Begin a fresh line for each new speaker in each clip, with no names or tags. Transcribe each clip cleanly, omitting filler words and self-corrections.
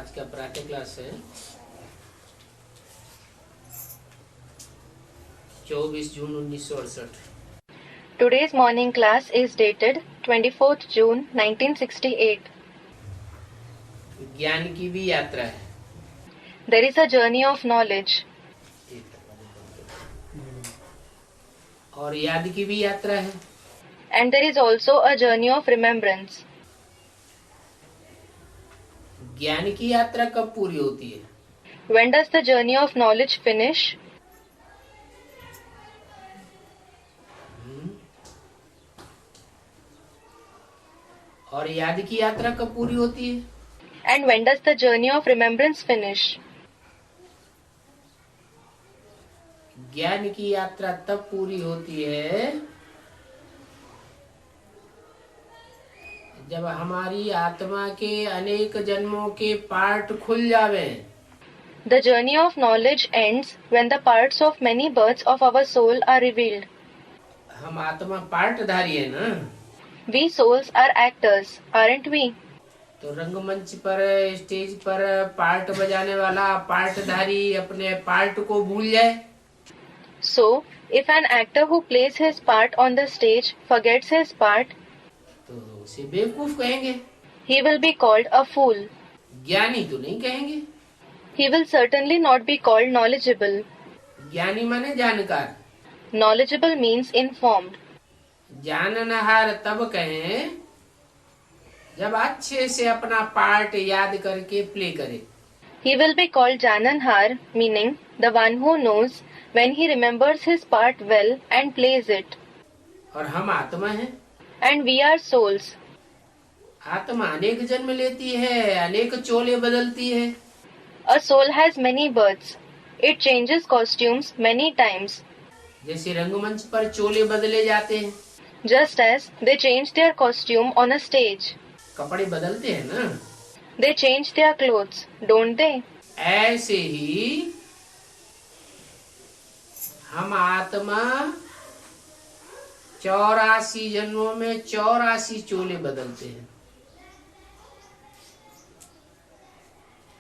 आज का प्रातः क्लास है 24 जून 1968।
Today's morning class is dated 24th June 1968.
ज्ञान की भी यात्रा है।
There is a journey of knowledge
और याद की भी यात्रा है।
and there is also a journey of remembrance.
ज्ञान की यात्रा कब पूरी होती है?
When does the journey of knowledge finish?
और याद की यात्रा कब पूरी होती है?
And when does the journey of remembrance finish?
ज्ञान की यात्रा तब पूरी होती है जब हमारी आत्मा के अनेक जन्मों के पार्ट खुल जावे।
The journey of knowledge ends when the parts of many births of our soul are revealed.
हम आत्मा पार्टधारी है ना।
We souls are actors, aren't we?
तो रंगमंच पर स्टेज पर पार्ट बजाने वाला पार्टधारी अपने पार्ट को भूल जाए
So, if an actor who plays his part on the stage forgets his part,
तो उसे बेवकूफ कहेंगे,
he will be called a fool.
ज्ञानी तो नहीं कहेंगे।
He will certainly not be called knowledgeable.
ज्ञानी माने जानकार,
Knowledgeable means informed.
जाननहार तब कहें जब अच्छे से अपना पार्ट याद करके प्ले करे।
He will be called Jananhar, meaning the one who knows when he remembers his part well and plays it.
और हम आत्मा हैं।
And we are souls.
आत्मा अनेक जन्म लेती है, अनेक चोले बदलती है।
A soul has many births. It changes costumes many times,
जैसे रंगमंच पर चोले बदले जाते हैं,
just as they change their costume on a stage.
कपड़े बदलते हैं ना,
They change their clothes, don't they?
ऐसे ही हम आत्मा 84 जन्मों में 84 चोले बदलते हैं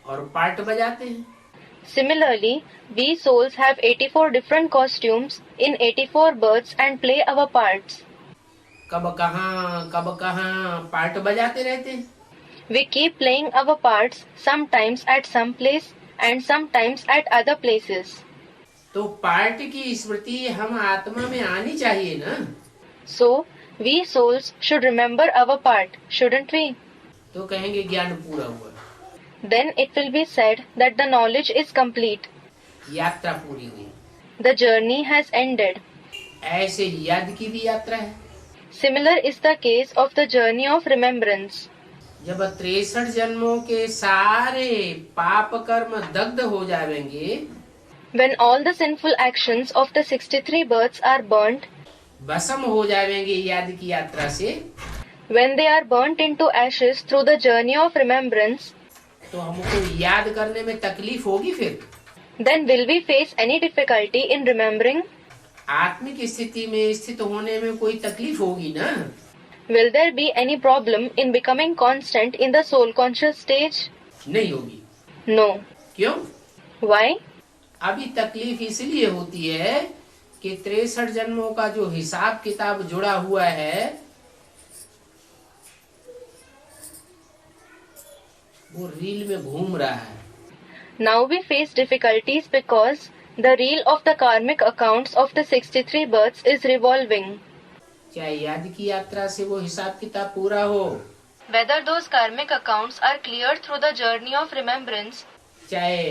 और पार्ट बजाते हैं।
Similarly, we souls have 84 different costumes in 84 births and play our parts.
कब कहाँ पार्ट बजाते रहते हैं।
We keep playing our parts, sometimes at some place and sometimes at other places.
तो पार्ट की स्मृति हम आत्मा में आनी चाहिए ना।
So, we souls should remember our part, shouldn't we?
तो कहेंगे ज्ञान पूरा हुआ,
Then it will be said that the knowledge is complete.
यात्रा पूरी हुई।
The journey has ended.
ऐसे याद की भी यात्रा है।
Similar is the case of the journey of remembrance.
जब 63 जन्मों के सारे पाप कर्म दग्ध हो जाएंगे,
When all the sinful actions of the 63 births are burnt,
भस्म हो जाएंगे याद की यात्रा से,
when they are burnt into ashes through the journey of remembrance,
तो हमको याद करने में तकलीफ होगी। फिर
then will we face any difficulty in remembering?
आत्मिक स्थिति में स्थित होने में कोई तकलीफ होगी ना।
Will there be any problem in becoming constant in the soul conscious stage?
नहीं होगी।
No.
क्यों?
Why?
अभी तकलीफ इसलिए होती है कि 63 जन्मों का जो हिसाब किताब जुड़ा हुआ है वो रील में घूम रहा है।
Now we face difficulties because the reel of the karmic accounts of the 63 births is revolving.
चाहे याद की यात्रा से वो हिसाब किताब पूरा हो,
Whether those karmic accounts are cleared through the journey of remembrance,
चाहे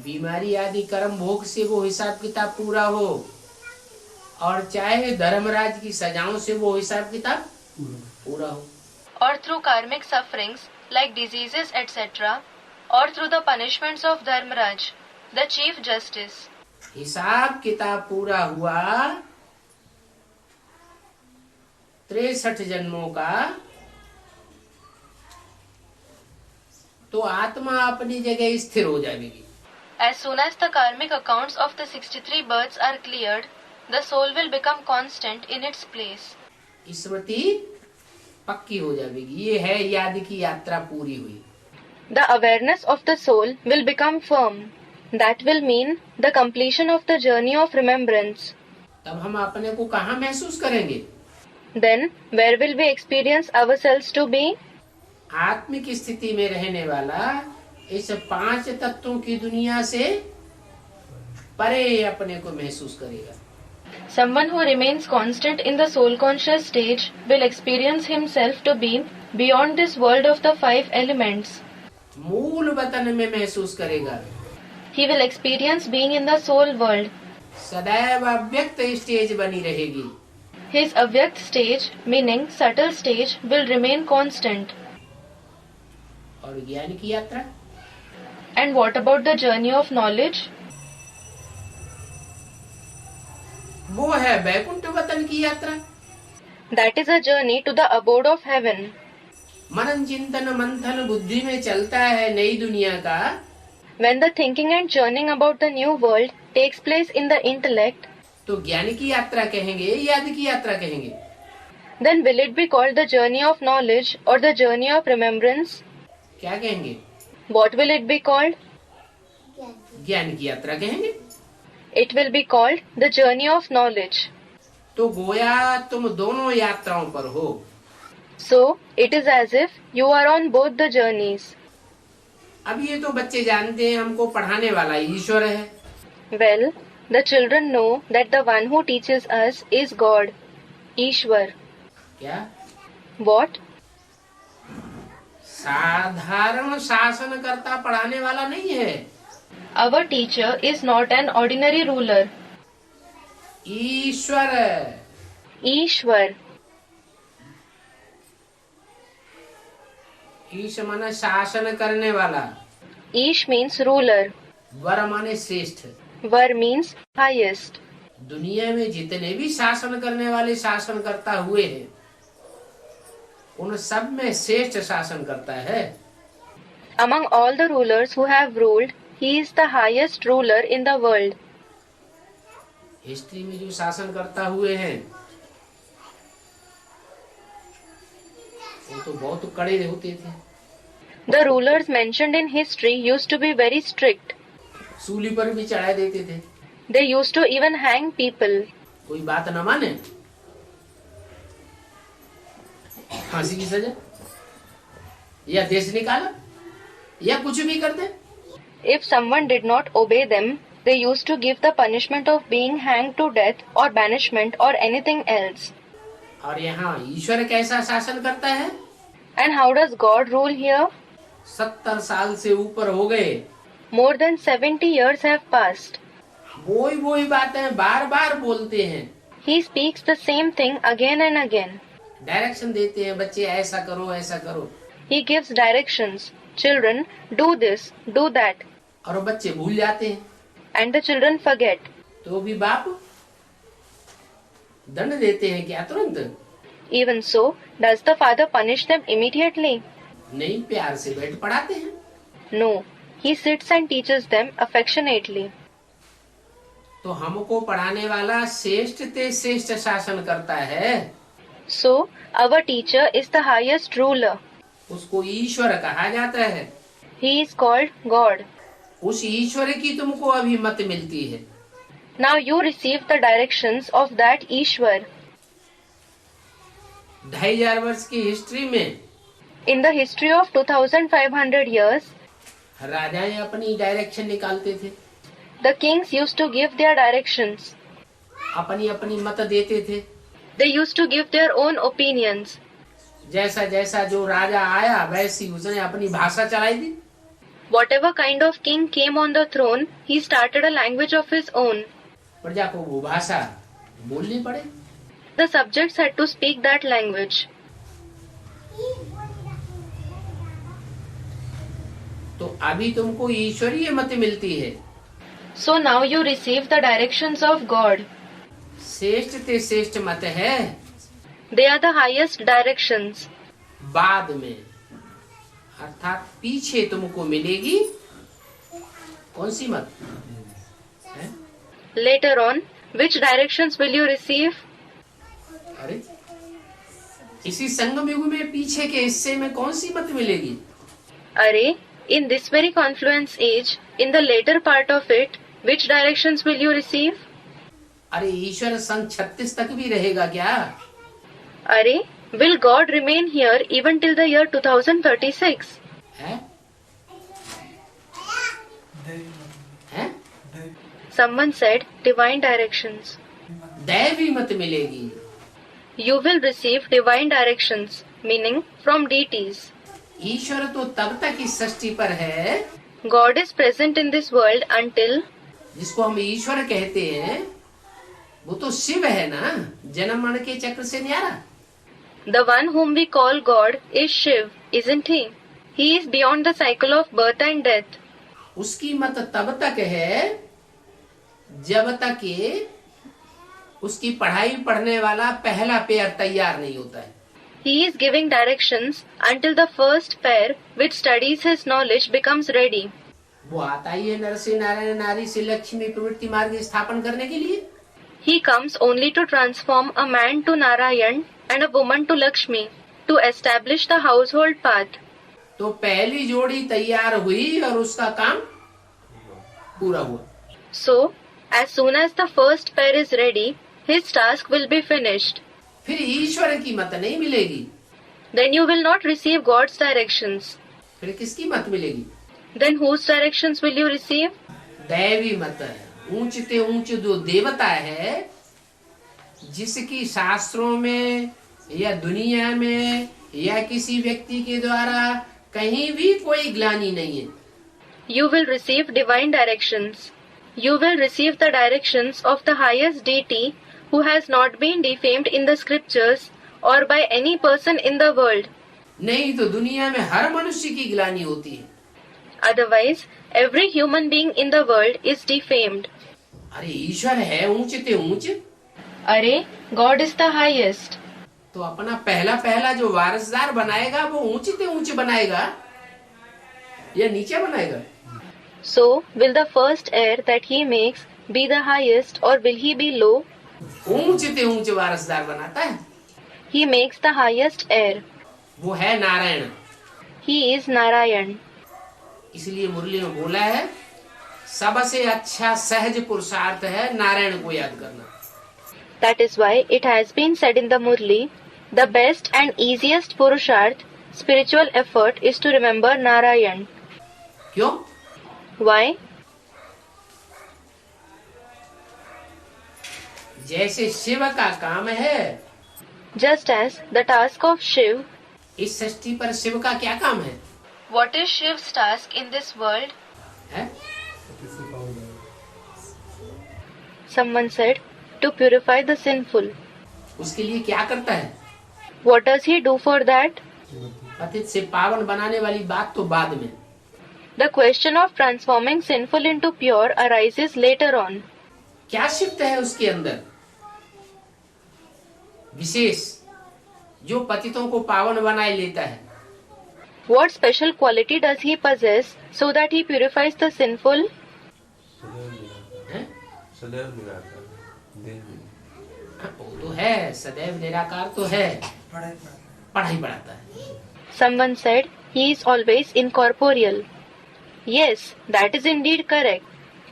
बीमारी आदि कर्म भोग से वो हिसाब किताब पूरा हो, और चाहे धर्मराज की सजाओं से वो हिसाब किताब पूरा हो,
or through karmic sufferings like diseases etc., or through the punishments of Dharmaraj, the Chief Justice.
हिसाब किताब पूरा हुआ 63 जन्मों का, तो आत्मा अपनी जगह स्थिर हो जाएगी।
As soon as the karmic accounts of the 63 births are cleared, the soul will become constant in its place.
स्मृति पक्की हो जाएगी। ये है याद की यात्रा पूरी हुई।
The awareness of the soul will become firm. That will mean the completion of the journey of remembrance.
तब हम अपने को कहाँ महसूस करेंगे?
Then, where will we experience ourselves to be?
आत्मिक स्थिति में रहने वाला इस 5 तत्वों की दुनिया से परे अपने को महसूस करेगा।
Someone who remains constant in the soul conscious stage will experience himself to be beyond this world of the 5 elements.
मूल वतन में महसूस करेगा।
He will experience being in the soul world.
सदैव अव्यक्त स्टेज बनी रहेगी।
His avyakt stage, meaning subtle stage, will remain constant.
और ज्ञान की यात्रा?
And what about the journey of knowledge?
वो है वैकुंठ वतन की यात्रा।
That is a journey to the abode of heaven.
मनन चिंतन मंथन बुद्धि में चलता है नई दुनिया का,
When the thinking and churning about the new world takes place in the intellect,
तो ज्ञान की यात्रा कहेंगे, याद की यात्रा कहेंगे?
then will it be called the journey of knowledge or the journey of remembrance?
क्या कहेंगे?
What will it be called?
ज्ञान की यात्रा कहेंगे।
It will be called the journey of knowledge.
तो गोया तुम दोनों यात्राओं पर हो।
So, it is as if you are on both the journeys.
अब ये तो बच्चे जानते हैं हमको पढ़ाने वाला ईश्वर है।
Well, the children know that the one who teaches us is God, Ishwar.
क्या?
What?
साधारण शासन करता पढ़ाने वाला नहीं है।
Our teacher is not an ordinary ruler.
Ishwar.
Ishwar.
ईश माने शासन करने वाला,
Ish means ruler.
वर माने श्रेष्ठ।
Var means highest.
दुनिया में जितने भी शासन करने वाले शासन करता हुए हैं, उन सब में श्रेष्ठ शासन करता है।
Among all the rulers who have ruled, he is the highest ruler in the world.
History में जो शासन करता हुए हैं वो तो बहुत कड़े होते थे।
The rulers mentioned in history used to be very strict.
सूली पर भी चढ़ा देते थे।
They used to even hang people.
कोई बात न माने फांसी की सजा या देश निकाला या कुछ भी कर दे।
If someone did not obey them, they used to give the punishment of being hanged to death or banishment or anything else.
और यहाँ ईश्वर कैसा शासन करता है?
And how does God rule here?
70 साल से ऊपर हो गए।
More than 70 years have passed.
वही बातें बार बार बोलते हैं।
He speaks the same thing again and again.
Direction देते हैं, बच्चे ऐसा करो ऐसा करो।
He gives directions. Children, do this, do that.
और बच्चे भूल जाते हैं।
And the children forget.
तो भी बाप दंड देते हैं क्या तुरंत?
Even so, does the father punish them immediately?
नहीं, प्यार से बैठ पढ़ाते हैं।
No, he sits and teaches them affectionately.
तो हमको पढ़ाने वाला श्रेष्ठ ते श्रेष्ठ शासन करता है।
So, our teacher is the highest ruler.
उसको ईश्वर कहा जाता है।
He is called God.
उस ईश्वर की तुमको अभी मत मिलती है।
Now you receive the directions of that Ishwar.
2500 वर्ष की हिस्ट्री में
In the history of 2500 years,
राजाएं अपनी डायरेक्शन निकालते थे,
the kings used to give their directions.
अपनी अपनी मत देते थे।
They used to give their own opinions.
जैसा जैसा जो राजा आया वैसी उसने अपनी भाषा चलाई दी।
Whatever kind of king came on the throne, he started a language of his own.
प्रजा को वो भाषा बोलनी पड़े।
The subjects had to speak that language.
तो अभी तुमको ईश्वरीय मत मिलती है।
So now you receive the directions of God.
श्रेष्ठ ते श्रेष्ठ मत है।
They are the highest directions.
बाद में अर्थात पीछे तुमको मिलेगी कौन सी मत है?
Later on, which directions will you receive?
अरे इसी संगम युग में पीछे के हिस्से में कौन सी मत मिलेगी?
Arey, In this very confluence age, in the later part of it, which directions will you receive?
अरे ईश्वर सन 36 तक भी रहेगा क्या?
Are, will God remain here even till the year 2036?
है? है?
Someone said divine directions.
दैवी मत मिलेगी.
You will receive divine directions, meaning from deities.
ईश्वर तो तब तक इस सृष्टि पर है,
God is present in this world until
जिसको हम ईश्वर कहते हैं, वो तो शिव है ना, जन्म मरण के चक्र से न्यारा.
the one whom we call God is Shiv, isn't he? He is beyond the cycle of birth and death.
उसकी मत तब तक है जब तक ये उसकी पढ़ाई पढ़ने वाला पहला पेयर तैयार नहीं होता है.
He is giving directions until the first pair which studies his knowledge becomes ready.
वो आता ही है नर से नारायण, नारी से लक्ष्मी प्रवृत्ति मार्ग स्थापन करने के लिए.
He comes only to transform a man to Narayan and a woman to Lakshmi, to establish the household path.
तो पहली जोड़ी तैयार हुई और उसका काम पूरा हुआ.
So, as soon as the first pair is ready, his task will be finished.
फिर ईश्वर की मत नहीं मिलेगी.
Then you will not receive God's directions.
फिर किसकी मत मिलेगी?
Then whose directions will you receive?
दैवी मत है. ऊंचते ऊंच जो देवता है, जिसकी शास्त्रों में या दुनिया में या किसी व्यक्ति के द्वारा कहीं भी कोई ग्लानि नहीं है.
You will receive divine directions. You will receive the directions of the highest deity who has not been defamed in the scriptures or by any person in the world.
नहीं तो दुनिया में हर मनुष्य की ग्लानि होती है.
Otherwise, every human being in the world is defamed.
अरे ईश्वर है ऊंचते ऊंच,
Are, God is the highest.
तो अपना पहला पहला जो वारसदार बनाएगा वो ऊंचते ऊंच बनाएगा या नीचे बनाएगा?
So, will the first heir that he makes be the highest or will he be low?
ऊंचते ऊंच वारसदार बनाता है.
He makes the highest heir.
वो है नारायण.
He is Narayan.
इसलिए मुरली में बोला है, सबसे अच्छा सहज पुरुषार्थ है नारायण को याद करना.
That is why it has been said in the Murli, the best and easiest Purusharth, spiritual effort is to remember Narayan.
क्यों?
Why?
जैसे शिव का काम है,
Just as the task of Shiv.
इस सृष्टि पर शिव का क्या काम है?
What is Shiv's task in this world?
है?
Someone said, to purify the sinful.
उसके लिए क्या करता है?
What does he do for that?
पतित से पावन बनाने वाली बात तो बाद में.
The question of transforming sinful into pure arises later on.
क्या शिफ्ट है उसके अंदर विशेष जो पतितों को पावन बनाए लेता है?
What special quality does he possess so that he purifies the sinful?
हैं?
सदैव निराकार
वो तो है, सदैव निराकार तो है, पढ़ाई पढ़ाता है.
Someone said he is always incorporeal. Yes, that is indeed correct.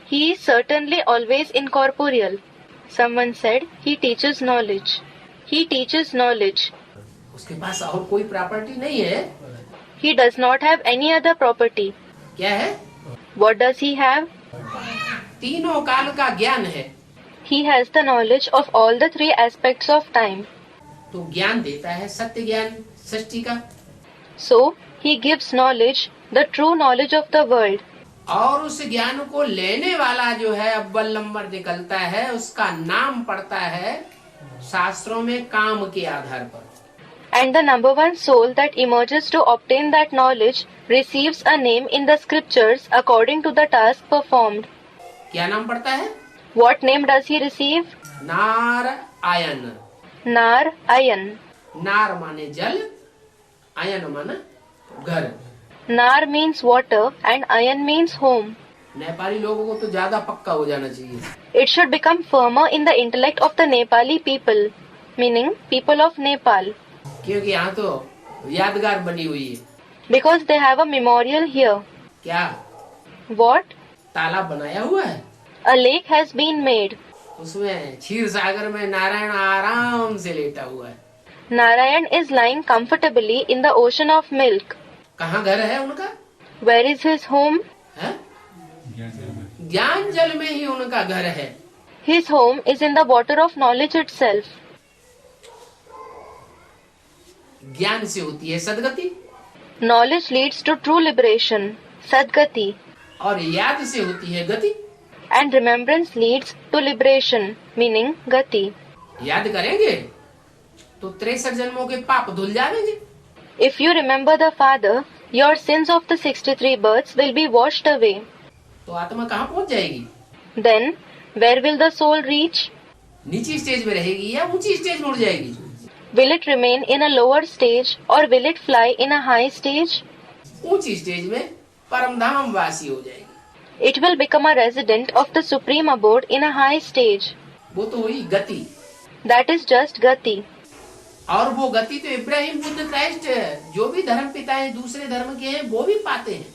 He is certainly always incorporeal. Someone said he teaches knowledge. He teaches knowledge.
उसके पास और कोई प्रॉपर्टी नहीं है.
He does not have any other property.
क्या है?
What does he have?
तीनों काल का ज्ञान है.
He has the knowledge of all the three aspects of time.
तो ज्ञान देता है सत्य ज्ञान सृष्टि का.
So, he gives knowledge, the true knowledge of the world.
और उस ज्ञान को लेने वाला जो है अव्वल नंबर निकलता है, उसका नाम पड़ता है शास्त्रों में काम के आधार पर.
And the number one soul that emerges to obtain that knowledge receives a name in the scriptures according to the task performed.
क्या नाम पड़ता है?
What name does he receive?
नार आयन.
Nar Ayan.
नार माने जल, आयन माने घर.
Nar means water and Ayan means home.
Nepali लोगों को तो ज्यादा पक्का हो जाना चाहिए.
It should become firmer in the intellect of the Nepali people, meaning people of Nepal,
क्योंकि यहाँ तो यादगार बनी हुई है.
because they have a memorial here.
क्या?
What?
तालाब बनाया हुआ है,
A lake has been made.
उसमें क्षीर सागर में नारायण आराम से लेटा हुआ है।
Narayan is lying comfortably in the ocean of milk.
कहाँ घर है उनका?
Where is his home?
है? ज्ञान जल में ही उनका घर है।
His home is in the water of knowledge itself.
ज्ञान से होती है सदगति,
Knowledge leads to true liberation, Sadgati,
और याद से होती है गति।
and remembrance leads to liberation, meaning Gati.
याद करेंगे तो 63 जन्मों के पाप धुल जाएंगे।
If you remember the Father, your sins of the 63 births will be washed away.
तो आत्मा कहाँ पहुँच जाएगी?
Then, where will the soul reach?
नीची स्टेज में रहेगी या ऊंची स्टेज में उड़ जाएगी?
Will it remain in a lower stage or will it fly in a high stage?
ऊंची स्टेज में परमधाम वासी हो जाएगी।
It will become a resident of the supreme abode in a high stage.
वो तो हुई गति,
That is just Gati.
और वो गति तो इब्राहिम बुद्ध क्राइस्ट जो भी धर्म पिताएं दूसरे धर्म के हैं वो भी पाते हैं।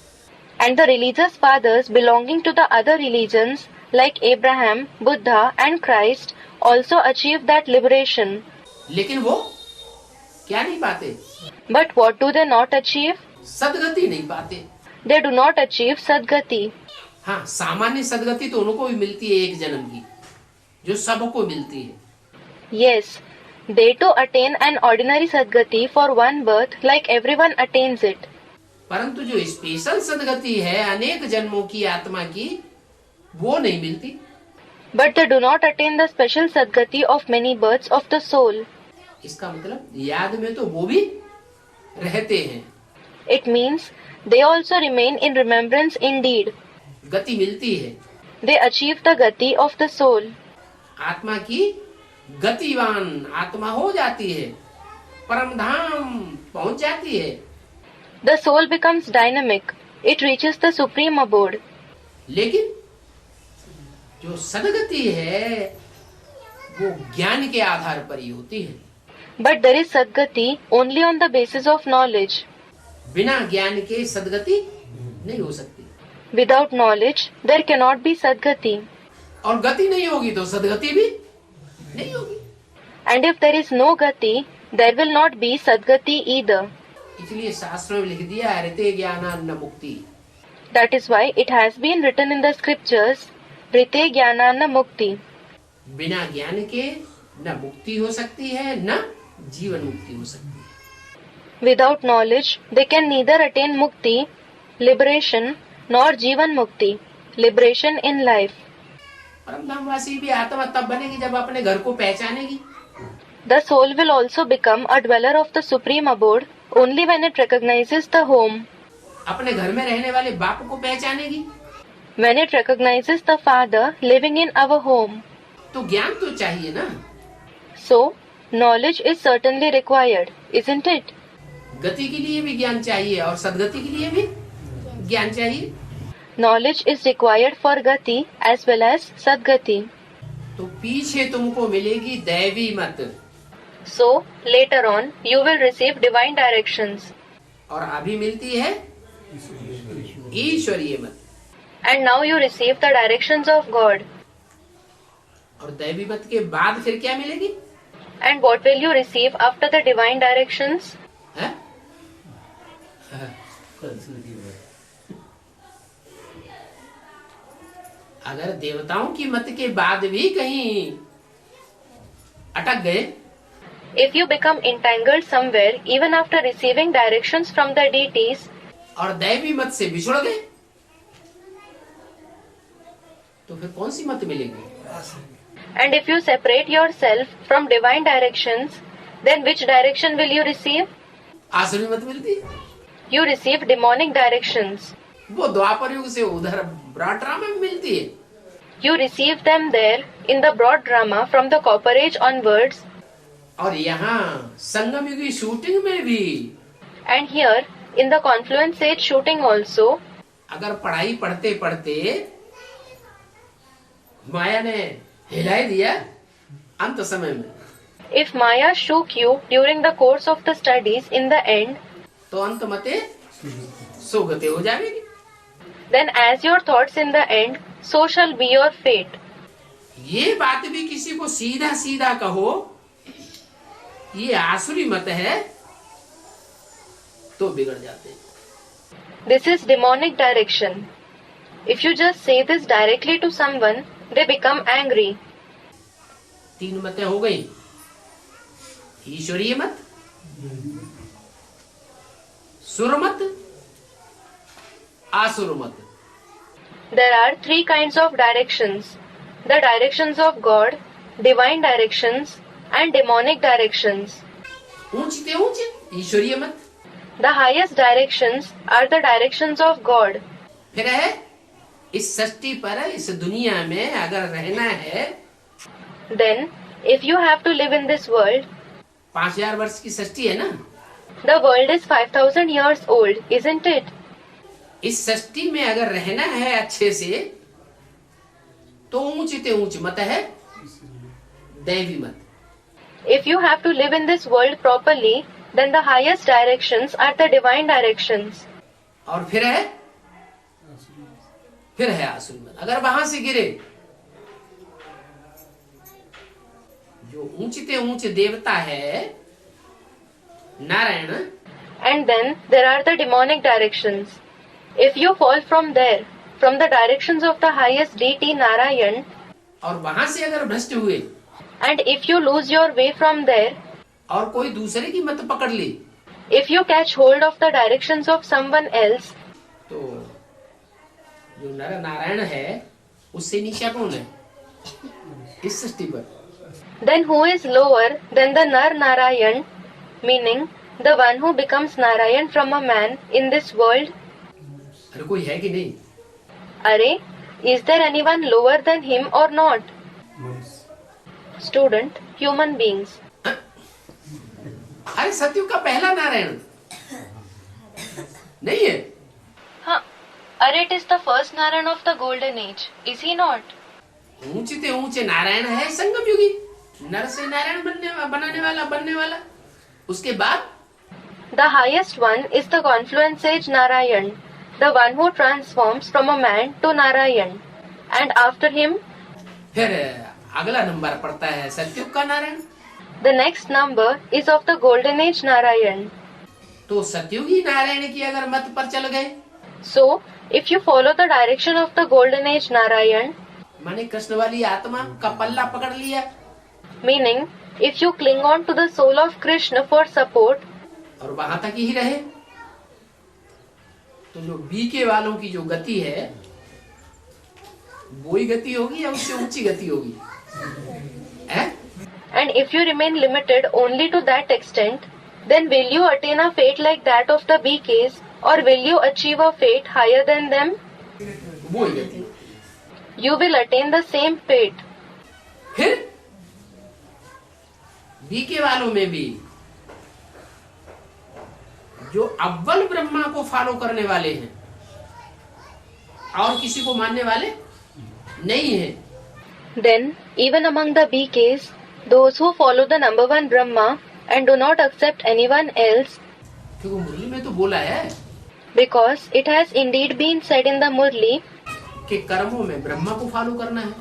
And the religious fathers belonging to the other religions like Abraham, Buddha and Christ also achieve that liberation.
लेकिन वो क्या नहीं पाते?
But what do they not achieve?
सदगति नहीं पाते।
They do not achieve Sadgati.
हाँ, सामान्य सदगति तो उनको भी मिलती है एक जन्म की, जो सबको मिलती है।
Yes, they too attain an ordinary Sadgati for one birth like everyone attains it.
परंतु जो स्पेशल सदगति है अनेक जन्मों की आत्मा की, वो नहीं मिलती।
But they do not attain the special Sadgati of many births of the soul.
इसका मतलब याद में तो वो भी रहते हैं,
It means they also remain in remembrance indeed.
गति मिलती है।
They achieve the Gati of the soul.
आत्मा की गतिवान आत्मा हो जाती है, परमधाम पहुंच जाती है।
The soul becomes dynamic. It reaches the supreme abode.
लेकिन जो सदगति है वो ज्ञान के आधार पर ही होती है।
But there is Sadgati only on the basis of knowledge.
बिना ज्ञान के सदगति नहीं हो सकती,
Without knowledge, there cannot be Sadgati.
और गति नहीं होगी तो सदगति भी नहीं होगी।
And if there is no Gati, there will not be Sadgati either.
इसलिए शास्त्रों में लिख दिया ऋते ज्ञानान्न मुक्ति।
That is why it has been written in the scriptures, Rite Jnanana Mukti.
बिना ज्ञान के न मुक्ति हो सकती है न जीवन मुक्ति हो सकती है।
Without knowledge, they can neither attain Mukti, liberation, nor Jivan Mukti, liberation in life.
परमधामवासी भी आत्मा तब बनेगी जब अपने घर को पहचानेगी।
The soul will also become a dweller of the supreme abode only when it recognizes the home.
अपने घर में रहने वाले बाप को पहचानेगी।
When it recognizes the Father living in our home.
तो ज्ञान तो चाहिए ना।
So, knowledge is certainly required, isn't it?
गति के लिए भी ज्ञान चाहिए और सदगति के लिए भी ज्ञान चाहिए।
Knowledge is required for Gati as well as Sadgati.
तो पीछे तुमको मिलेगी दैवी मत,
So, later on, you will receive divine directions.
और अभी मिलती है ईश्वरीय मत।
And now you receive the directions of God.
और दैवी मत के बाद फिर क्या मिलेगी?
And what will you receive after the divine directions?
है? अगर देवताओं की मत के बाद भी कहीं अटक गए,
If you become entangled somewhere even after receiving directions from the deities,
और दैवी मत से बिछुड़ गए, तो फिर कौन सी मत मिलेगी?
and if you separate yourself from divine directions, then which direction will you receive?
आसुरी मत मिलती है।
You receive demonic directions.
वो द्वापर युग से उधर ब्राड्रामा में मिलती है।
You receive them there in the broad drama from the Copper Age onwards,
और यहाँ संगम युग की शूटिंग में भी
and here in the Confluence Age shooting also.
अगर पढ़ाई पढ़ते पढ़ते माया ने हिला दिया अंत समय में,
If Maya shook you during the course of the studies in the end,
तो अंत मते सुगते हो जाएगी।
then as your thoughts in the end, so shall be your fate.
ये बात भी किसी को सीधा सीधा कहो, ये आसुरी मत है, तो बिगड़ जाते हैं।
This is demonic direction. If you just say this directly to someone, they become angry.
3 मतें हो गई। ईश्वरीय मत, सुर मत, आसुर मत।
There are 3 kinds of directions: the directions of God, divine directions, and demonic directions.
ऊंचते ऊंचे ईश्वरीय मत।
The highest directions are the directions of God.
फिर है इस सृष्टि पर, इस दुनिया में अगर रहना है,
Then, if you have to live in this world,
5000 वर्ष की सृष्टि है ना,
the world is 5000 years old, isn't it?
इस सृष्टि में अगर रहना है अच्छे से, तो ऊंचते ऊंच मत है दैवी मत।
If you have to live in this world properly, then the highest directions are the divine directions.
और फिर है आसुरी मत। अगर वहां से गिरे, जो ऊंचते ऊंच देवता है Narayan,
And then there are the demonic directions. If you fall from there, from the directions of the highest deity Narayan,
और वहां से अगर भ्रष्ट हुए,
and if you lose your way from there,
और कोई दूसरे की मत पकड़ ली,
if you catch hold of the directions of someone else,
तो जो नर नारायण है उससे नीचा कौन है इस सृष्टि पर?
then who is lower than the Nar Narayan, meaning the one who becomes Narayan from a man in this world?
अरे कोई है कि नहीं?
Arey, is there anyone lower than him or not? Student, human beings.
अरे सतयुग का पहला नारायण नहीं है?
Huh. Arey, it is the first Narayan of the golden age, is he not?
ऊंचते ऊंचे नारायण है संगम युगी, नर से नारायण बनने वाला। उसके बाद
The highest one is the confluent sage Narayan, the one who transforms from a man to Narayan. And after him,
फिर अगला नंबर पड़ता है सतयुग का Narayan.
the next number is of the golden age Narayan.
तो सतयुगी नारायण की अगर मत पर चल गए,
So, if you follow the direction of the golden age Narayan,
माने कृष्ण वाली आत्मा का पल्ला पकड़ लिया,
meaning if you cling on to the soul of Krishna for support,
और वहां तक ही रहे, तो जो बीके वालों की जो गति है वही गति होगी या उससे ऊंची गति होगी?
and if you remain limited only to that extent, then will you attain a fate like that of the BKs, or will you achieve a fate higher than them?
वही गति।
You will attain the same fate.
फिर BK वालों में भी जो अव्वल ब्रह्मा को follow करने वाले हैं और किसी को मानने वाले नहीं है,
Then, even among the BKs, those who follow the number one Brahma and do not accept anyone else,
क्योंकि मुरली में तो बोला है
because it has indeed been said in the Murli
कि कर्मों में ब्रह्मा को फॉलो करना है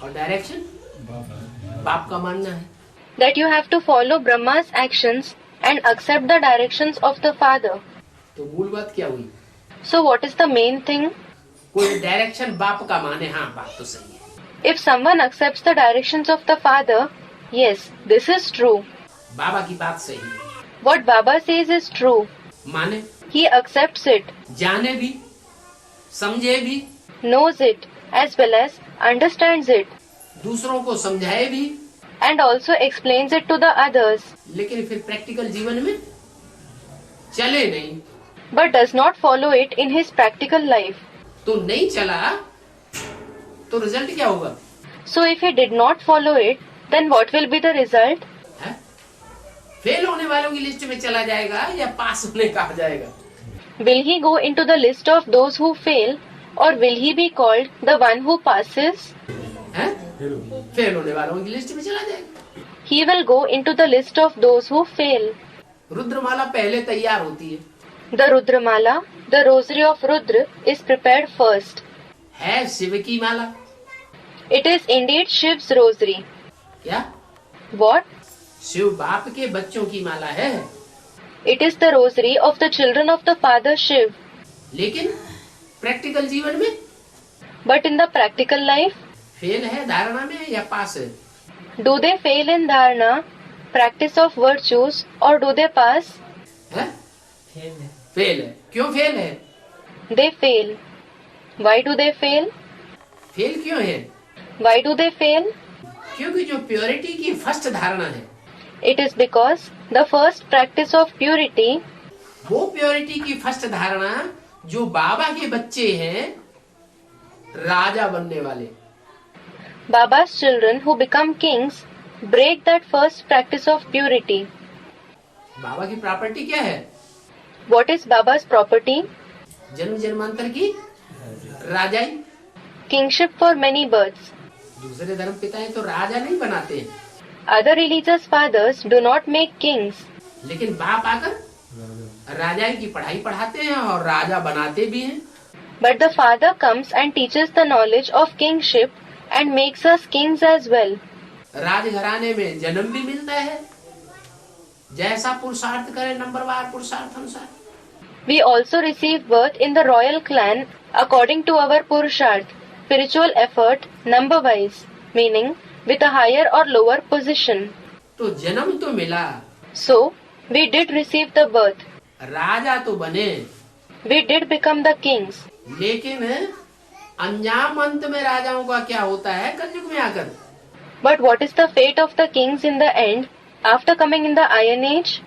और डायरेक्शन बाप का मानना है।
that you have to follow Brahma's actions and accept the directions of the Father.
तो मूल बात क्या हुई?
So, what is the main thing?
कोई डायरेक्शन बाप का माने, हाँ बात तो सही है।
If someone accepts the directions of the Father, yes, this is true.
बाबा की बात सही है,
What Baba says is true.
माने,
He accepts it,
जाने भी, समझे भी,
knows it, as well as understands it,
दूसरों को समझाए भी,
and also explains it to the others,
लेकिन फिर प्रैक्टिकल जीवन में चले नहीं,
but does not follow it in his practical life.
तो नहीं चला तो रिजल्ट क्या होगा?
So if he did not follow it, then what will be the result?
है? फेल होने वालों की लिस्ट में चला जाएगा या पास होने का आ जाएगा?
Will he go into the list of those who fail, or will he be called the one who passes?
है? फेल होने वालों की लिस्ट में चला जाएगा।
He will go into the list of those who fail.
रुद्रमाला पहले तैयार होती है,
The Rudramala The rosary of Rudra is prepared first.
है शिव की माला।
It is indeed Shiv's rosary.
क्या?
What?
शिव बाप के बच्चों की माला है।
It is the rosary of the children of the Father Shiv.
लेकिन प्रैक्टिकल जीवन में
But in the practical life,
fail है धारणा में या पास है?
do they fail in dharana, practice of virtues, or do they pass?
है? फेल है। क्यों फेल है?
They fail. Why do they fail?
Fail क्यों है?
Why do they fail?
क्योंकि जो प्योरिटी की फर्स्ट धारणा है,
It is because the first practice of purity,
वो प्योरिटी की फर्स्ट धारणा जो बाबा के बच्चे हैं राजा बनने वाले,
Baba's children who become kings break that first practice of purity.
बाबा की प्रॉपर्टी क्या है?
What is Baba's property?
जन्म जन्मांतर की राजाई।
Kingship for many births.
दूसरे धर्म पिताएं तो राजा नहीं बनाते हैं,
Other religious fathers do not make kings,
लेकिन बाप आकर राजाई की पढ़ाई पढ़ाते हैं और राजा बनाते भी हैं।
but the Father comes and teaches the knowledge of kingship and makes us kings as well.
राजघराने में जन्म भी मिलता है, जैसा पुरुषार्थ करे नंबरवार पुरुषार्थ अनुसार।
We also receive birth in the royal clan according to our purusharth, spiritual effort, number wise, meaning with a higher or lower position.
तो जन्म तो मिला,
So, we did receive the birth.
राजा तो बने,
We did become the kings.
लेकिन अंजाम अंत में राजाओं का क्या होता है कलयुग में आकर?
But what is the fate of the kings in the end, after coming in the Iron Age?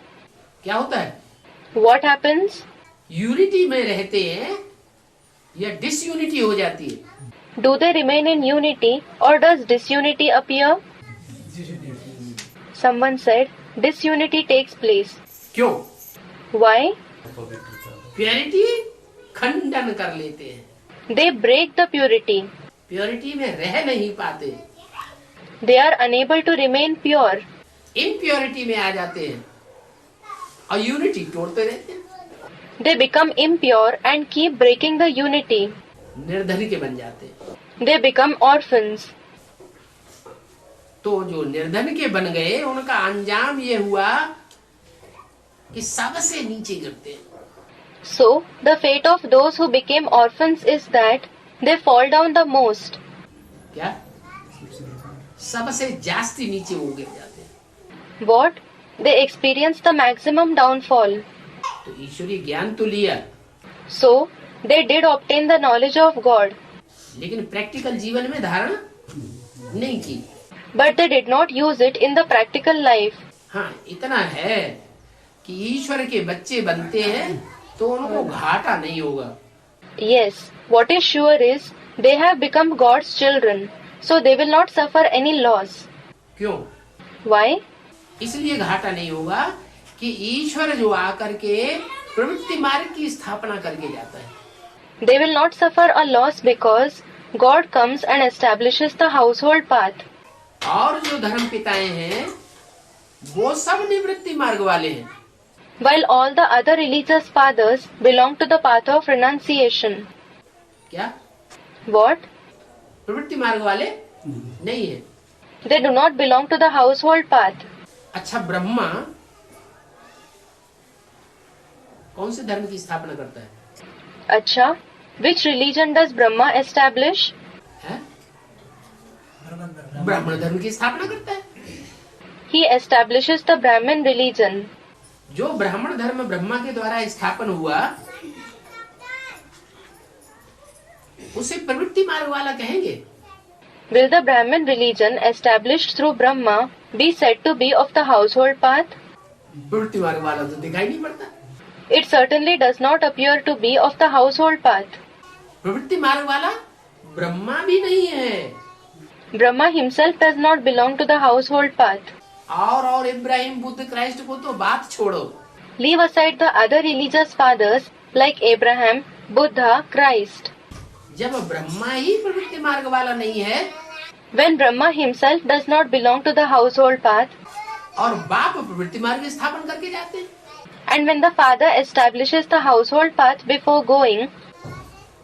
क्या होता है?
What happens?
यूनिटी में रहते हैं या डिसयूनिटी हो जाती है?
Do they remain in unity or does disunity appear? Someone said, disunity takes place.
क्यों?
Why?
प्योरिटी खंडन कर लेते हैं,
They break the purity.
Purity में रह नहीं पाते,
They are unable to remain pure.
Impurity में आ जाते हैं और यूनिटी तोड़ते रहते हैं,
They become impure and keep breaking the unity.
निर्धन के बन जाते हैं।
They become orphans.
तो जो निर्धन के बन गए उनका अंजाम ये हुआ कि सबसे नीचे गिरते हैं।
So, the fate of those who became orphans is that they fall down the most.
क्या? सबसे जास्ती नीचे वो गिर जाते हैं।
What? They experience the maximum downfall.
तो ईश्वरीय ज्ञान तो लिया,
So, they did obtain the knowledge of God,
लेकिन प्रैक्टिकल जीवन में धारण नहीं की।
but they did not use it in the practical life.
हाँ, इतना है कि ईश्वर के बच्चे बनते हैं तो उनको घाटा नहीं होगा।
Yes, what is sure is they have become God's children, so they will not suffer any loss.
क्यों?
Why?
इसलिए घाटा नहीं होगा कि ईश्वर जो आकर के प्रवृत्ति मार्ग की स्थापना करके जाता है।
They will not suffer a loss because God comes and establishes the household path.
और जो धर्म पिताएं हैं वो सब निवृत्ति मार्ग वाले हैं,
While all the other religious fathers belong to the path of renunciation.
क्या?
What?
प्रवृत्ति मार्ग वाले नहीं है।
They do not belong to the household path.
अच्छा, ब्रह्मा कौन से धर्म की स्थापना करता है?
Acha, which religion does Brahma establish?
है? ब्राह्मण धर्म की स्थापना करता है।
He establishes the Brahmin religion.
जो ब्राह्मण धर्म ब्रह्मा के द्वारा स्थापन हुआ उसे प्रवृत्ति मार्ग वाला कहेंगे।
Will the Brahmin religion established through Brahma be said to be of the household path?
प्रवृत्ति मार्ग वाला तो दिखाई नहीं पड़ता।
It certainly does not appear to be of the household path.
प्रवृत्ति मार्ग वाला ब्रह्मा भी नहीं है,
Brahma himself does not belong to the household path.
और इब्राहिम बुद्ध क्राइस्ट को तो बात छोड़ो,
Leave aside the other religious fathers like Abraham, Buddha, Christ.
जब ब्रह्मा ही प्रवृत्ति मार्ग वाला नहीं है
When Brahma himself does not belong to the household path,
और बाप प्रवृत्ति मार्ग स्थापन करके जाते हैं,
And when the father establishes the household path before going,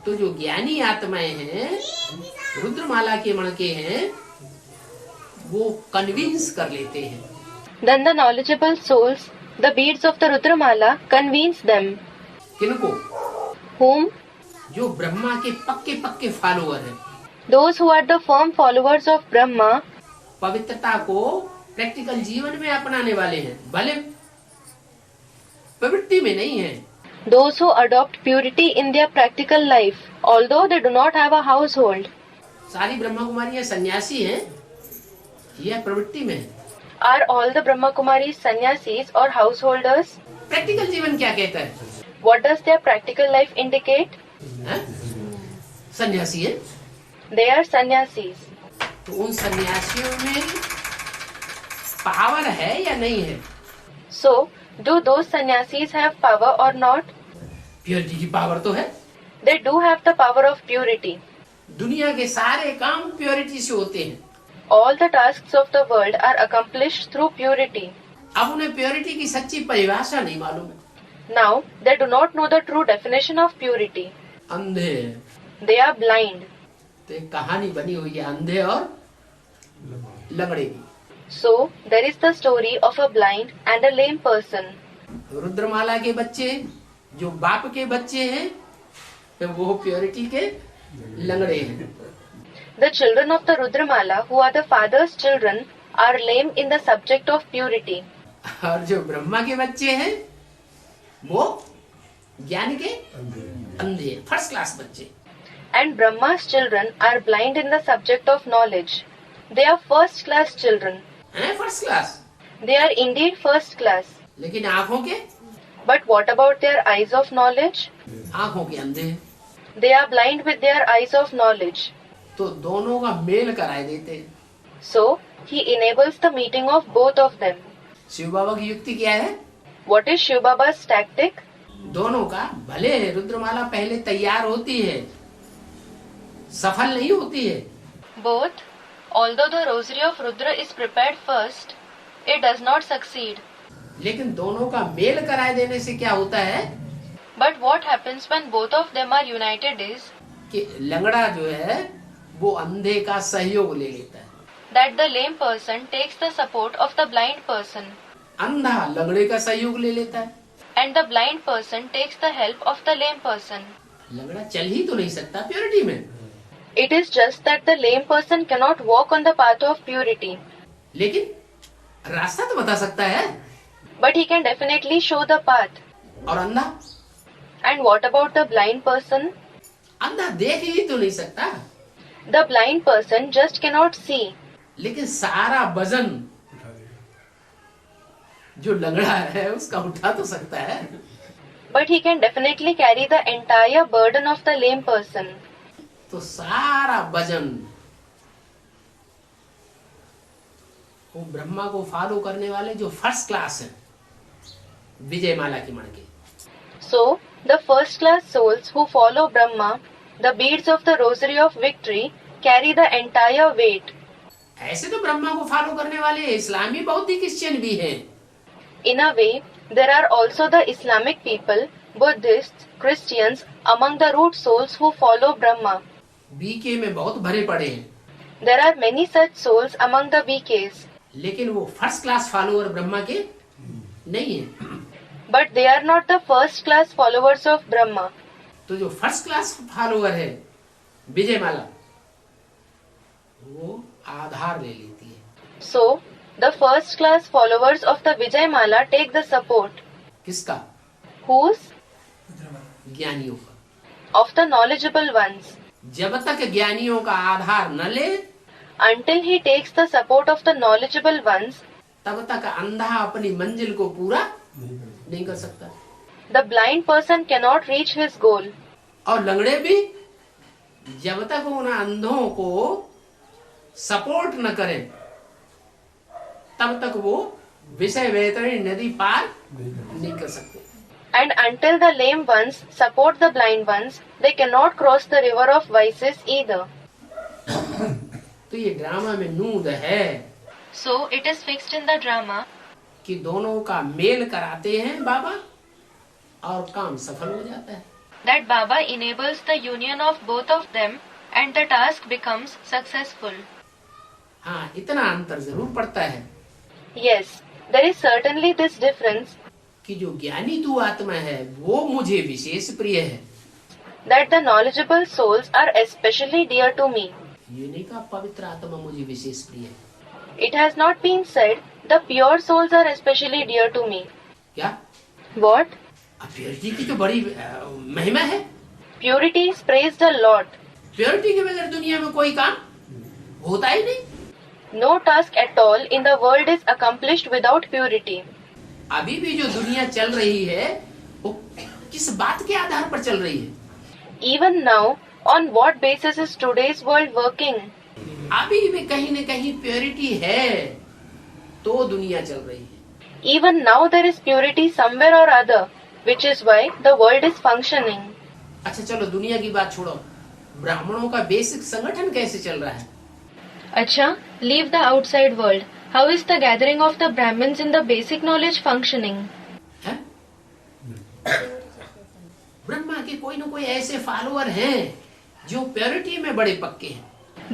तो जो ज्ञानी आत्माएं हैं, रुद्रमाला के मणके हैं, वो कन्विंस कर लेते हैं।
then the knowledgeable souls, the beads of the Rudramala, convince them.
किनको?
Whom?
जो ब्रह्मा के पक्के पक्के फॉलोअर हैं।
Those who are the firm followers of Brahma,
पवित्रता को प्रैक्टिकल जीवन में अपनाने वाले हैं, भले प्रवृत्ति में नहीं है।
those who adopt purity in their practical life, although they do not have a household.
सारी ब्रह्मा कुमारियां सन्यासी हैं, यह प्रवृत्ति में है।
Are all the Brahma Kumaris sannyasis or householders?
Practical जीवन क्या कहता है?
What does their practical life indicate?
हैं? सन्यासी है।
They are sannyasis.
तो उन सन्यासियों में पावर है या नहीं है?
So, do those sannyasis have power or not?
Purity की पावर तो है।
They do have the power of purity.
दुनिया के सारे काम प्योरिटी से होते हैं।
All the tasks of the world are accomplished through purity.
अब उन्हें प्योरिटी की सच्ची परिभाषा नहीं मालूम है।
Now, they do not know the true definition of purity.
अंधे हैं।
They are blind.
तो एक कहानी बनी हुई है अंधे और लंगड़े की।
So, there is the story of a blind and a lame person.
रुद्रमाला के बच्चे जो बाप के बच्चे हैं, तो वो प्योरिटी के लंगड़े हैं।
The children of the Rudramala, who are the father's children, are lame in the subject of purity.
और जो ब्रह्मा के बच्चे हैं, वो ज्ञान के अंधे, फर्स्ट क्लास बच्चे।
And Brahma's children are blind in the subject of knowledge. They are first class children.
हैं first class,
They are indeed first class.
लेकिन आंखों के
But what about their eyes of knowledge?
आंखों के अंधे हैं।
They are blind with their eyes of knowledge.
तो दोनों का मेल कराए देते हैं।
So, he enables the meeting of both of them.
Shiv बाबा की युक्ति क्या है?
What is Shiv Baba's tactic?
दोनों का भले रुद्रमाला पहले तैयार होती है, सफल नहीं होती है,
Both, although the rosary of Rudra is prepared first, it does not succeed.
लेकिन दोनों का मेल कराए देने से क्या होता है
But what happens when both of them are united is
कि लंगड़ा जो है वो अंधे का सहयोग ले लेता है,
that the lame person takes the support of the blind person,
अंधा लंगड़े का सहयोग ले लेता है।
and the blind person takes the help of the lame person.
लंगड़ा चल ही तो नहीं सकता प्योरिटी में,
It is just that the lame person cannot walk on the path of purity,
लेकिन रास्ता तो बता सकता है।
but he can definitely show the path.
और अंधा,
And what about the blind person?
अंधा देख ही तो नहीं सकता,
The blind person just cannot see,
लेकिन सारा वजन जो लंगड़ा है उसका उठा तो सकता है।
but he can definitely carry the entire burden of the lame person.
तो सारा वजन वो ब्रह्मा को फॉलो करने वाले जो फर्स्ट क्लास हैं, विजय माला की मण के,
So, the first class souls who follow Brahma, the beads of the rosary of victory, carry the entire weight.
ऐसे तो ब्रह्मा को फॉलो करने वाले इस्लामी बौद्धिक क्रिश्चियन भी हैं।
In a way, there are also the Islamic people, Buddhists, Christians among the root souls who follow Brahma.
BK में बहुत भरे पड़े हैं,
There are many such souls among the BKs,
लेकिन वो फर्स्ट क्लास फॉलोअर ब्रह्मा के नहीं है।
but they are not the first class followers of Brahma.
तो जो फर्स्ट क्लास फॉलोअर है विजय माला, वो आधार ले लेती है।
So, the first class followers of the Vijay Mala take the support.
किसका?
Whose?
ज्ञानियों का।
Of the knowledgeable ones.
जब तक ज्ञानियों का आधार न ले,
Until he takes the support of the knowledgeable ones,
तब तक अंधा अपनी मंजिल को पूरा नहीं कर सकता।
the blind person cannot reach his goal.
और लंगड़े भी जब तक उन अंधों को सपोर्ट न करें, तब तक वो विषय वैतरणी नदी पार नहीं कर सकते।
And until the lame ones support the blind ones, they cannot cross the river of vices either.
तो ये ड्रामा में नूद है
So it is fixed in the drama
कि दोनों का मेल कराते हैं बाबा, और काम सफल हो जाता है।
That Baba enables the union of both of them and the task becomes successful.
हाँ, इतना अंतर जरूर पड़ता है
Yes, there is certainly this difference
कि जो ज्ञानी तू आत्मा है वो मुझे विशेष प्रिय है।
that the knowledgeable souls are especially dear to me.
ये नहीं कहा पवित्र आत्मा मुझे विशेष प्रिय है।
It has not been said the pure souls are especially dear to me.
क्या
What?
अब प्योरिटी की तो बड़ी महिमा है।
Purity is praised a lot.
Purity के बगैर दुनिया में कोई काम होता ही नहीं।
No task at all in the world is accomplished without purity.
अभी भी जो दुनिया चल रही है वो किस बात के आधार पर चल रही है?
Even now, on what basis is today's world working?
अभी भी कहीं न कहीं प्योरिटी है तो दुनिया चल रही है।
Even now there is purity somewhere or other, which is why the world is functioning.
अच्छा चलो दुनिया की बात छोड़ो, ब्राह्मणों का बेसिक संगठन कैसे चल रहा है?
Acha, leave the outside world. How is the gathering of the Brahmins in the basic knowledge functioning?
है? ब्रह्मा के कोई न कोई ऐसे फॉलोअर हैं जो प्योरिटी में बड़े पक्के हैं।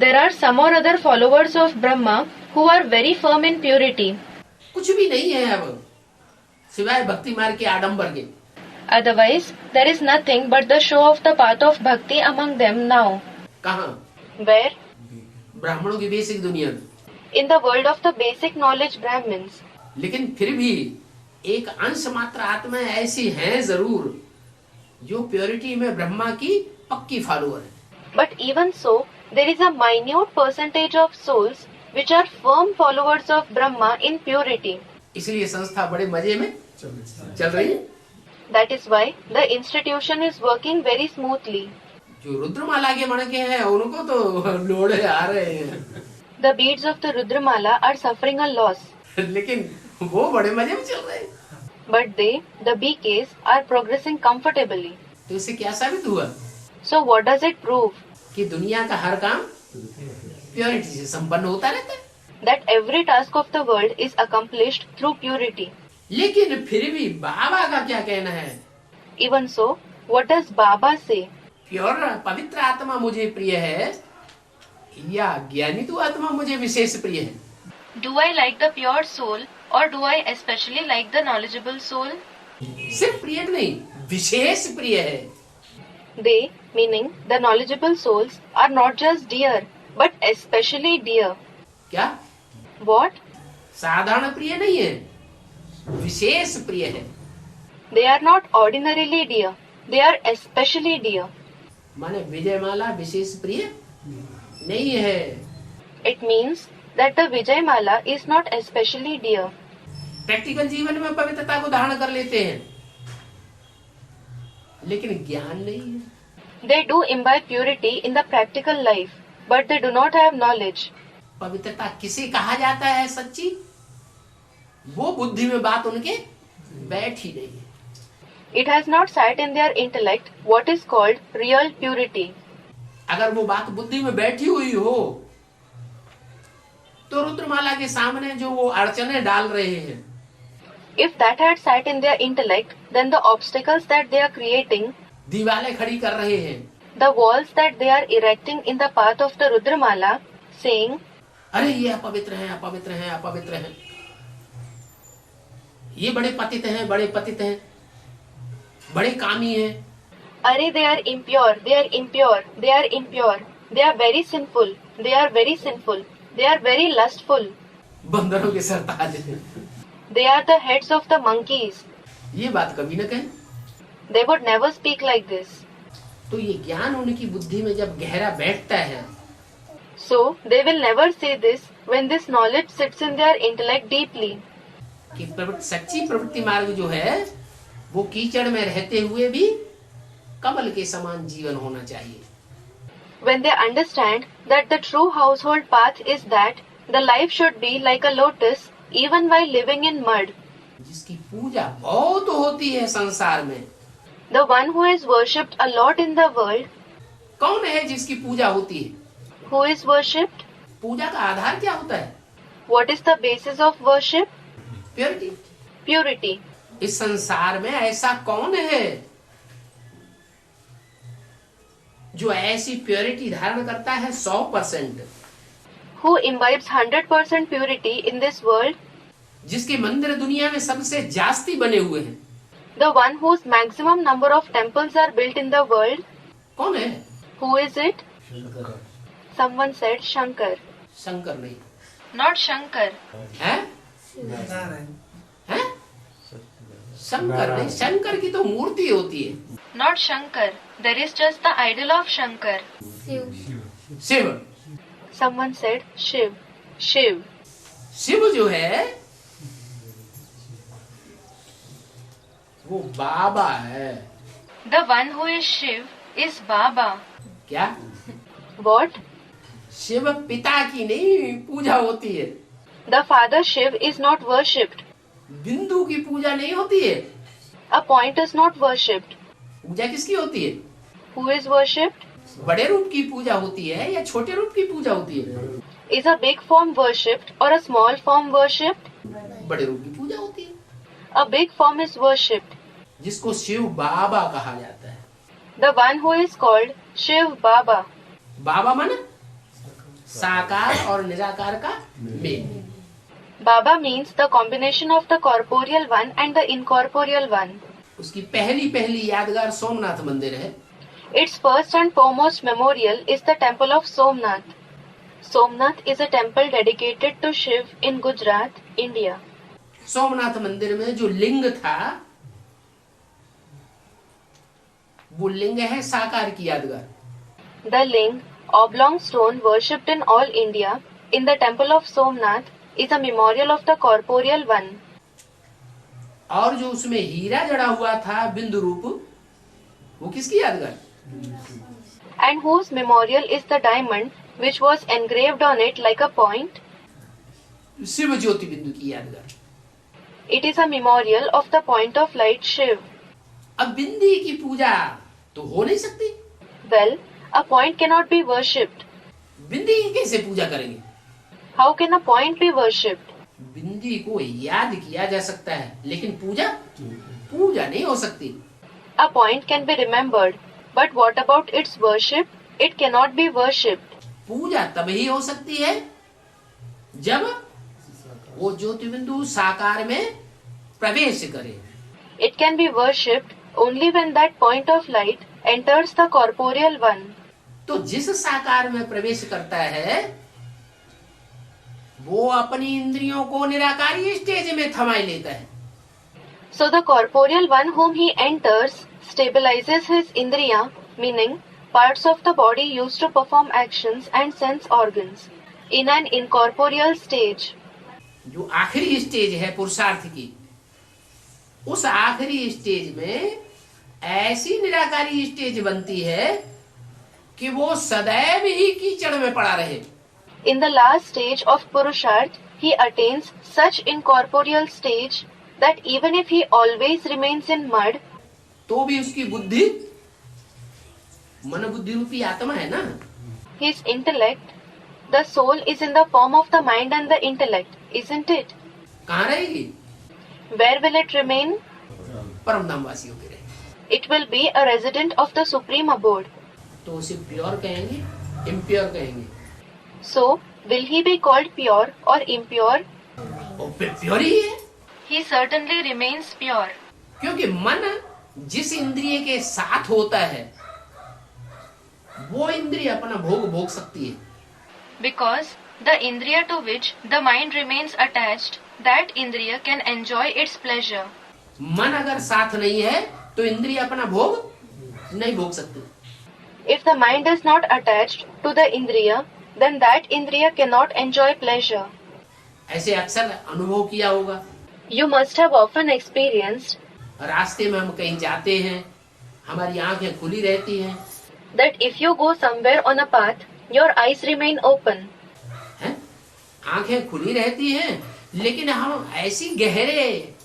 There are some or other followers of Brahma who are very firm in purity.
कुछ भी नहीं है अब सिवाय भक्ति मार्ग के आडंबर के।
Otherwise, there is nothing but the show of the path of bhakti among them now.
कहाँ?
Where?
ब्राह्मणों की बेसिक दुनिया में।
In the world of the basic knowledge Brahmins.
लेकिन फिर भी एक अंश मात्र आत्माएं ऐसी हैं जरूर जो प्योरिटी में ब्रह्मा की पक्की फॉलोअर है।
But even so, there is a minute percentage of souls which are firm followers of Brahma in purity.
इसलिए संस्था बड़े मजे में चल रही है।
That is why the institution is working very smoothly.
जो रुद्रमाला के मणके हैं उनको तो लोड़े आ रहे हैं
The beads of the Rudramala are suffering a loss,
लेकिन वो बड़े मजे में चल रहे हैं।
but they, the BKs, are progressing comfortably.
तो इससे क्या साबित हुआ
So what does it prove?
कि दुनिया का हर काम प्योरिटी से संपन्न होता रहता है।
That every task of the world is accomplished through purity.
लेकिन फिर भी बाबा का क्या कहना है?
Even so, what does Baba say?
Pure पवित्र आत्मा मुझे प्रिय है या ज्ञानी तू आत्मा मुझे विशेष प्रिय है?
Do I like the pure soul or do I especially like the knowledgeable soul?
सिर्फ प्रिय नहीं, विशेष प्रिय है।
They, meaning the knowledgeable souls, are not just dear, but especially dear.
क्या?
What?
साधारण प्रिय नहीं है, विशेष प्रिय है।
They are not ordinarily dear, they are especially dear.
माने विजयमाला विशेष प्रिय नहीं है।
It means that the Vijayamala is not especially dear.
Practical जीवन में पवित्रता को धारण कर लेते हैं लेकिन ज्ञान नहीं है।
They do imbibe purity in the practical life, but they do not have knowledge.
पवित्रता किसे कहा जाता है सच्ची? वो बुद्धि में बात उनके बैठ ही नहीं है।
It has not sat in their intellect what is called real purity.
अगर वो बात बुद्धि में बैठी हुई हो तो रुद्रमाला के सामने जो वो अड़चने डाल रहे हैं,
If that had sat in their intellect, then the obstacles that they are creating,
दीवारें खड़ी कर रहे हैं,
the walls that they are erecting in the path of the Rudramala, saying,
अरे ये अपवित्र हैं, अपवित्र हैं, अपवित्र हैं, ये बड़े पतित हैं, बड़े पतित हैं, बड़े कामी हैं,
Arey, they are impure, they are impure, they are impure, they are very sinful, they are very sinful, they are very lustful,
बंदरों के सरताज हैं।
they are the heads of the monkeys.
ये बात कभी न कहें।
They would never speak like this.
तो ये ज्ञान उनकी बुद्धि में जब गहरा बैठता है
So, they will never say this when this knowledge sits in their intellect deeply.
कि सच्ची प्रवृत्ति मार्ग जो है वो कीचड़ में रहते हुए भी कमल के समान जीवन होना चाहिए।
When they understand that the true household path is that the life should be like a lotus even while living in mud.
जिसकी पूजा बहुत होती है संसार में।
The one who is worshipped a lot in the world.
कौन है जिसकी पूजा होती है?
Who is worshipped?
पूजा का आधार क्या होता है?
What is the basis of worship?
Purity.
Purity.
इस संसार में ऐसा कौन है जो ऐसी प्योरिटी धारण करता है 100%,
Who imbibes 100% purity in this world?
जिसके मंदिर दुनिया में सबसे जास्ती बने हुए हैं?
The one whose maximum number of temples are built in the world?
कौन है?
Who is it? Someone said Shankar.
Shankar नहीं
Not Shankar.
है? हैं? शंकर नहीं, शंकर की तो मूर्ति होती है।
Not Shankar. There is just the idol of Shankar.
Shiv.
Someone said Shiv. Shiv.
Shiv जो है वो बाबा है।
The one who is Shiv is Baba.
क्या?
What?
शिव पिता की नहीं पूजा होती है।
The father Shiv is not worshipped.
बिंदु की पूजा नहीं होती है।
A point is not worshipped.
पूजा किसकी होती है?
Who is worshipped?
बड़े रूप की पूजा होती है या छोटे रूप की पूजा होती है?
Is a big form worshipped or a small form worshipped?
बड़े रूप की पूजा होती है,
A big form is worshipped.
जिसको शिव बाबा कहा जाता है।
The one who is called Shiv Baba.
बाबा माने साकार और निराकार का mail.
Baba means the combination of the corporeal one and the incorporeal one.
उसकी पहली यादगार सोमनाथ मंदिर है।
Its first and foremost memorial is the temple of Somnath. Somnath is a temple dedicated to Shiv in Gujarat, India.
Somnath मंदिर में जो लिंग था वो लिंग है साकार की यादगार।
The ling, oblong stone worshipped in all India, in the temple of Somnath, is a memorial of the corporeal one.
और जो उसमें हीरा जड़ा हुआ था बिंदु रूप, वो किसकी यादगार?
And whose memorial is the diamond which was engraved on it like a point?
Shiv ज्योति बिंदु की यादगार।
It is a memorial of the point of light Shiv.
अब बिंदी की पूजा तो हो नहीं सकती।
Well, a point cannot be worshipped.
बिंदी की कैसे पूजा करेंगे?
How can a point be worshipped?
बिंदी को याद किया जा सकता है, लेकिन पूजा नहीं हो सकती।
A point can be remembered, but what about its worship? It cannot be worshipped.
पूजा तभी हो सकती है जब वो ज्योति बिंदु साकार में प्रवेश करे।
It can be worshipped only when that point of light enters the corporeal one.
तो जिस साकार में प्रवेश करता है वो अपनी इंद्रियों को निराकारी स्टेज में थमाई लेता है।
So the corporeal one whom he enters stabilizes his indriya, meaning parts of the body used to perform actions and sense organs, in an incorporeal stage.
जो आखिरी स्टेज है पुरुषार्थ की, उस आखिरी स्टेज में ऐसी निराकारी स्टेज बनती है कि वो सदैव ही कीचड़ में पड़ा रहे।
In the last stage of Purusharth, he attains such incorporeal stage that even if he always remains in mud,
तो भी उसकी बुद्धि, मन बुद्धि रूपी आत्मा है ना,
his intellect, the soul is in the form of the mind and the intellect, isn't it?
कहाँ रहेगी?
Where will it remain?
परम धाम वासी होके रहेगी।
It will be a resident of the supreme abode.
तो उसे प्योर कहेंगे, इम्प्योर कहेंगे।
So, will he be called pure or impure?
और प्योर ही है,
He certainly remains pure.
क्योंकि मन जिस इंद्रिय के साथ होता है वो इंद्रिय अपना भोग सकती है।
Because the indriya to which the mind remains attached, that indriya can enjoy its pleasure.
मन अगर साथ नहीं है तो इंद्रिय अपना भोग नहीं भोग सकती।
If the mind is not attached to the indriya, then that indriya cannot enjoy pleasure.
ऐसे अक्सर अनुभव किया होगा।
You must have often experienced
रास्ते में हम कहीं जाते हैं, हमारी आंखें खुली रहती हैं,
that if you go somewhere on a path, your eyes remain open.
हैं? आंखें खुली रहती हैं, लेकिन हम ऐसी गहरे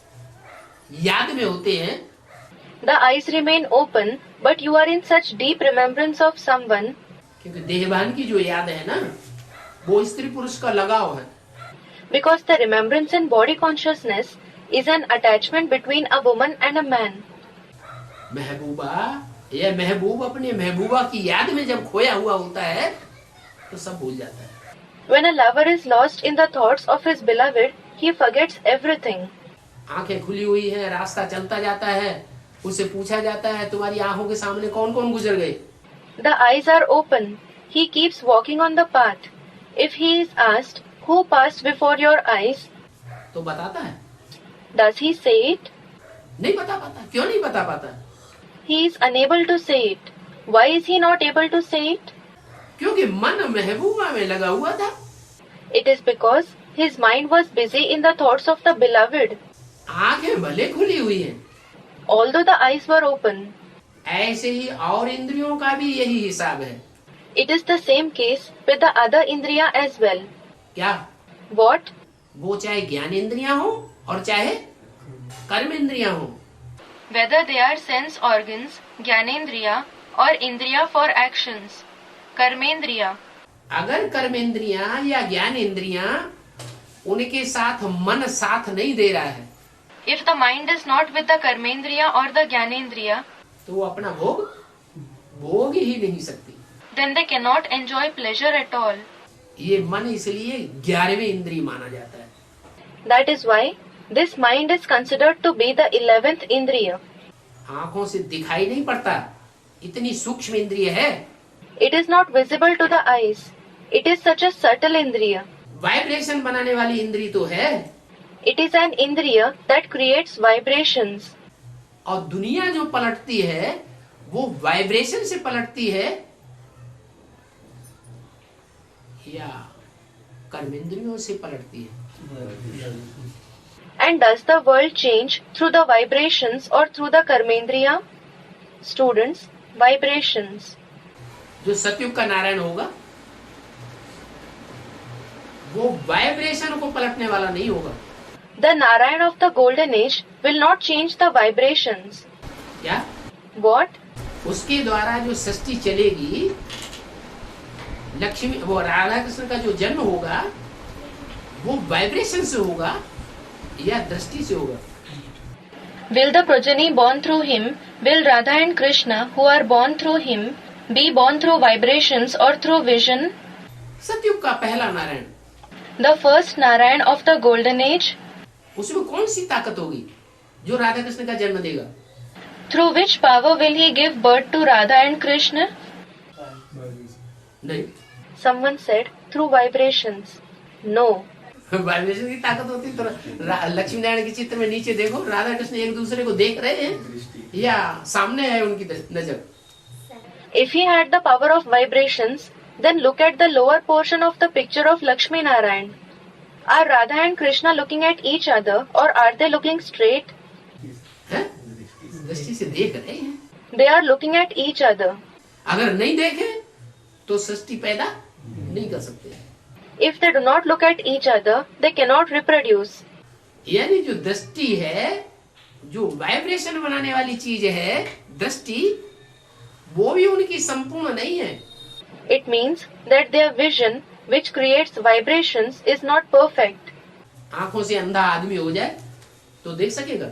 याद में होते हैं।
The eyes remain open, but you are in such deep remembrance of someone.
क्योंकि देहभान की जो याद है ना, वो स्त्री पुरुष का लगाव है।
Because the remembrance in body consciousness is an attachment between a woman and a man.
महबूबा या महबूब अपने महबूबा की याद में जब खोया हुआ होता है तो सब भूल जाता है.
When a lover is lost in the thoughts of his beloved, he forgets everything.
आंखें खुली हुई हैं, रास्ता चलता जाता है, उससे पूछा जाता है तुम्हारी आंखों के सामने कौन कौन गुजर गए.
The eyes are open. He keeps walking on the path. If he is asked, who passed before your eyes?
तो बताता है?
Does he say it?
नहीं बता पाता. क्यों नहीं बता पाता?
He is unable to say it. Why is he not able to say it?
क्योंकि मन महबूबा में लगा हुआ था.
It is because his mind was busy in the thoughts of the beloved.
आंखें भले खुली हुई हैं.
Although the eyes were open.
ऐसे ही और इंद्रियों का भी यही हिसाब है.
It is the same case with the other indriya as well.
क्या?
What?
वो चाहे ज्ञान इंद्रियां हो और चाहे कर्म इंद्रियां हो.
Whether they are sense organs, Gyanendriya, or Indriya for actions, Karmendriya.
अगर कर्म इंद्रियां या ज्ञान इंद्रियां उनके साथ मन साथ नहीं दे रहा है,
If the mind is not with the Karmendriya or the Gyanendriya,
तो वो अपना भोग ही नहीं सकती.
then they cannot enjoy pleasure at all.
ये मन इसलिए 11वें इंद्रिय माना जाता है.
That is why this mind is considered to be the 11th Indriya.
आंखों से दिखाई नहीं पड़ता, इतनी सूक्ष्म इंद्रिय है.
It is not visible to the eyes. It is such a subtle Indriya.
Vibration बनाने वाली इंद्रिय तो है.
It is an Indriya that creates vibrations.
और दुनिया जो पलटती है वो वाइब्रेशन से पलटती है या कर्मेंद्रियों से पलटती है.
And does the world change through the vibrations or through the Karmendriya? Students, vibrations.
जो सतयुग का नारायण होगा वो वाइब्रेशन को पलटने वाला नहीं होगा.
The Narayan of the Golden Age will not change the vibrations.
क्या?
What?
उसके द्वारा जो सृष्टि चलेगी, लक्ष्मी वो राधा कृष्ण का जो जन्म होगा वो वाइब्रेशन से होगा या दृष्टि से होगा.
Will the progeny born through him, will Radha and Krishna who are born through him be born through vibrations or through vision?
सतयुग का पहला Narayan,
The first Narayan of the Golden Age,
उसमें कौन सी ताकत होगी जो राधा कृष्ण का जन्म देगा?
through which power will he give birth to Radha and Krishna?
नहीं.
Someone said, through vibrations. No.
Vibration की ताकत होती तो लक्ष्मी नारायण के चित्र में नीचे देखो, राधा कृष्ण एक दूसरे को देख रहे हैं या सामने है उनकी नजर.
If he had the power of vibrations, then look at the lower portion of the picture of Lakshmi Narayan. Are Radha and Krishna looking at each other or are they looking straight?
है? दृष्टि से देख रहे हैं.
They are looking at each other.
अगर नहीं देखे तो सृष्टि पैदा नहीं कर सकते.
If they do not look at each other, they cannot reproduce.
यानी जो दृष्टि है, जो वाइब्रेशन बनाने वाली चीज है, दृष्टि, वो भी उनकी संपूर्ण नहीं है.
It means that their vision, which creates vibrations, is not perfect.
आंखों से अंधा आदमी हो जाए तो देख सकेगा?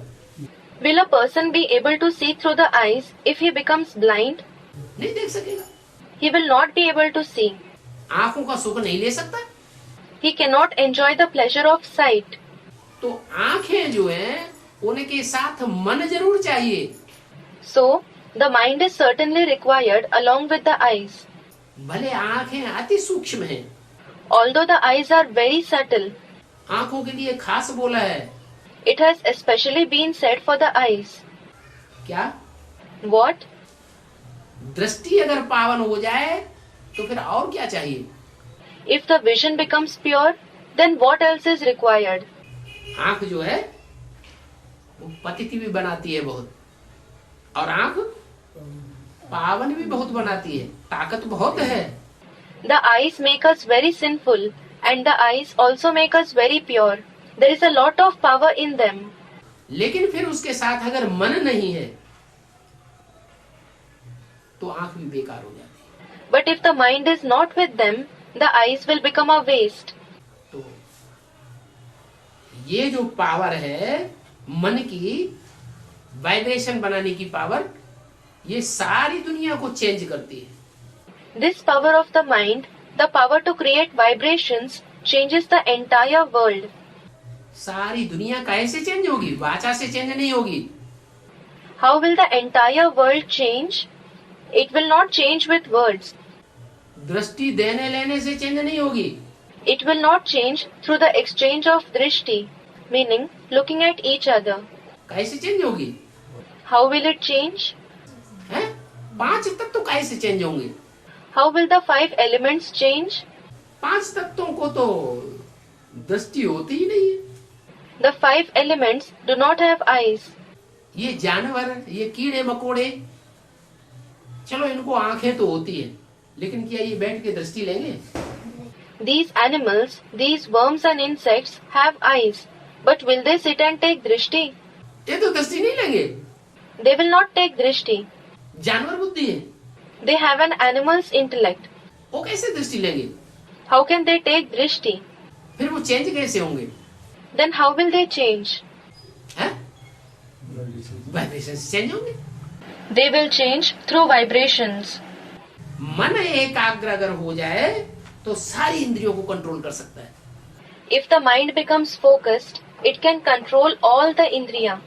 Will a person be able to see through the eyes if he becomes blind?
नहीं देख सकेगा.
He will not be able to see.
आंखों का सुख नहीं ले सकता.
He cannot enjoy the pleasure of sight.
तो आंखें जो हैं उनके साथ मन जरूर चाहिए.
So, the mind is certainly required along with the eyes.
भले आंखें अति सूक्ष्म हैं.
Although the eyes are very subtle,
आंखों के लिए खास बोला है.
it has especially been said for the eyes.
क्या?
What?
दृष्टि अगर पावन हो जाए तो फिर और क्या चाहिए?
If the vision becomes pure, then what else is required?
आंख जो है वो पतिति भी बनाती है बहुत, और आंख पावन भी बहुत बनाती है. ताकत बहुत है.
The eyes make us very sinful, and the eyes also make us very pure. There is a lot of power in them.
लेकिन फिर उसके साथ अगर मन नहीं है तो आंख भी बेकार हो जाती है.
But if the mind is not with them, the eyes will become a waste.
तो ये जो पावर है मन की वाइब्रेशन बनाने की पावर ये सारी दुनिया को चेंज करती है।
This power of the mind, the power to create vibrations, changes the entire world.
सारी दुनिया कैसे चेंज होगी? वाचा से चेंज नहीं होगी।
How will the entire world change? It will not change with words.
दृष्टि देने लेने से चेंज नहीं होगी।
It will not change through the exchange of drishti, meaning looking at each other.
कैसे चेंज होगी?
How will it change?
है? 5 तत्व कैसे चेंज होंगे?
How will the 5 elements change?
5 तत्वों को तो दृष्टि होती ही नहीं है।
The 5 elements do not have eyes.
ये जानवर, ये कीड़े मकोड़े, चलो इनको आंखें तो होती है, लेकिन क्या ये बैठ के दृष्टि लेंगे?
These animals, these worms and insects have eyes, but will they sit and take drishti?
ये तो दृष्टि नहीं लेंगे।
They will not take drishti.
जानवर बुद्धि है,
They have an animal's intellect.
वो कैसे दृष्टि लेंगे?
How can they take drishti?
फिर वो चेंज कैसे होंगे?
Then how will they change?
हैं? वाइब्रेशन से चेंज होंगे।
They will change through vibrations.
मन एकाग्र अगर हो जाए तो सारी इंद्रियों को कंट्रोल कर सकता है।
If the mind becomes focused, it can control all the indriya.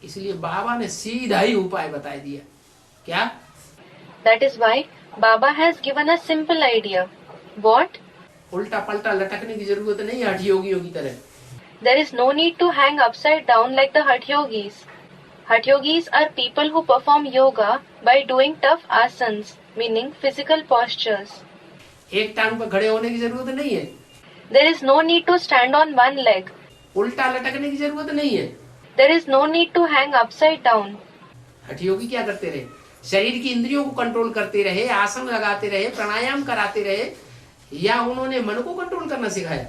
इसलिए बाबा ने सीधा ही उपाय बता दिया। क्या?
That is why Baba has given a simple idea. What?
उल्टा पलटा लटकने की जरूरत नहीं है हठ योगियों की तरह।
There is no need to hang upside down like the Hatha Yogis. Hatha Yogis are people who perform yoga by doing tough asanas, meaning physical postures.
एक टांग पर खड़े होने की जरूरत नहीं है।
There is no need to stand on one leg.
उल्टा लटकने की जरूरत नहीं है।
There is no need to hang upside down.
हठ योगी क्या करते रहे? शरीर की इंद्रियों को कंट्रोल करते रहे, आसन लगाते रहे, प्राणायाम कराते रहे, या उन्होंने मन को कंट्रोल करना सिखाया?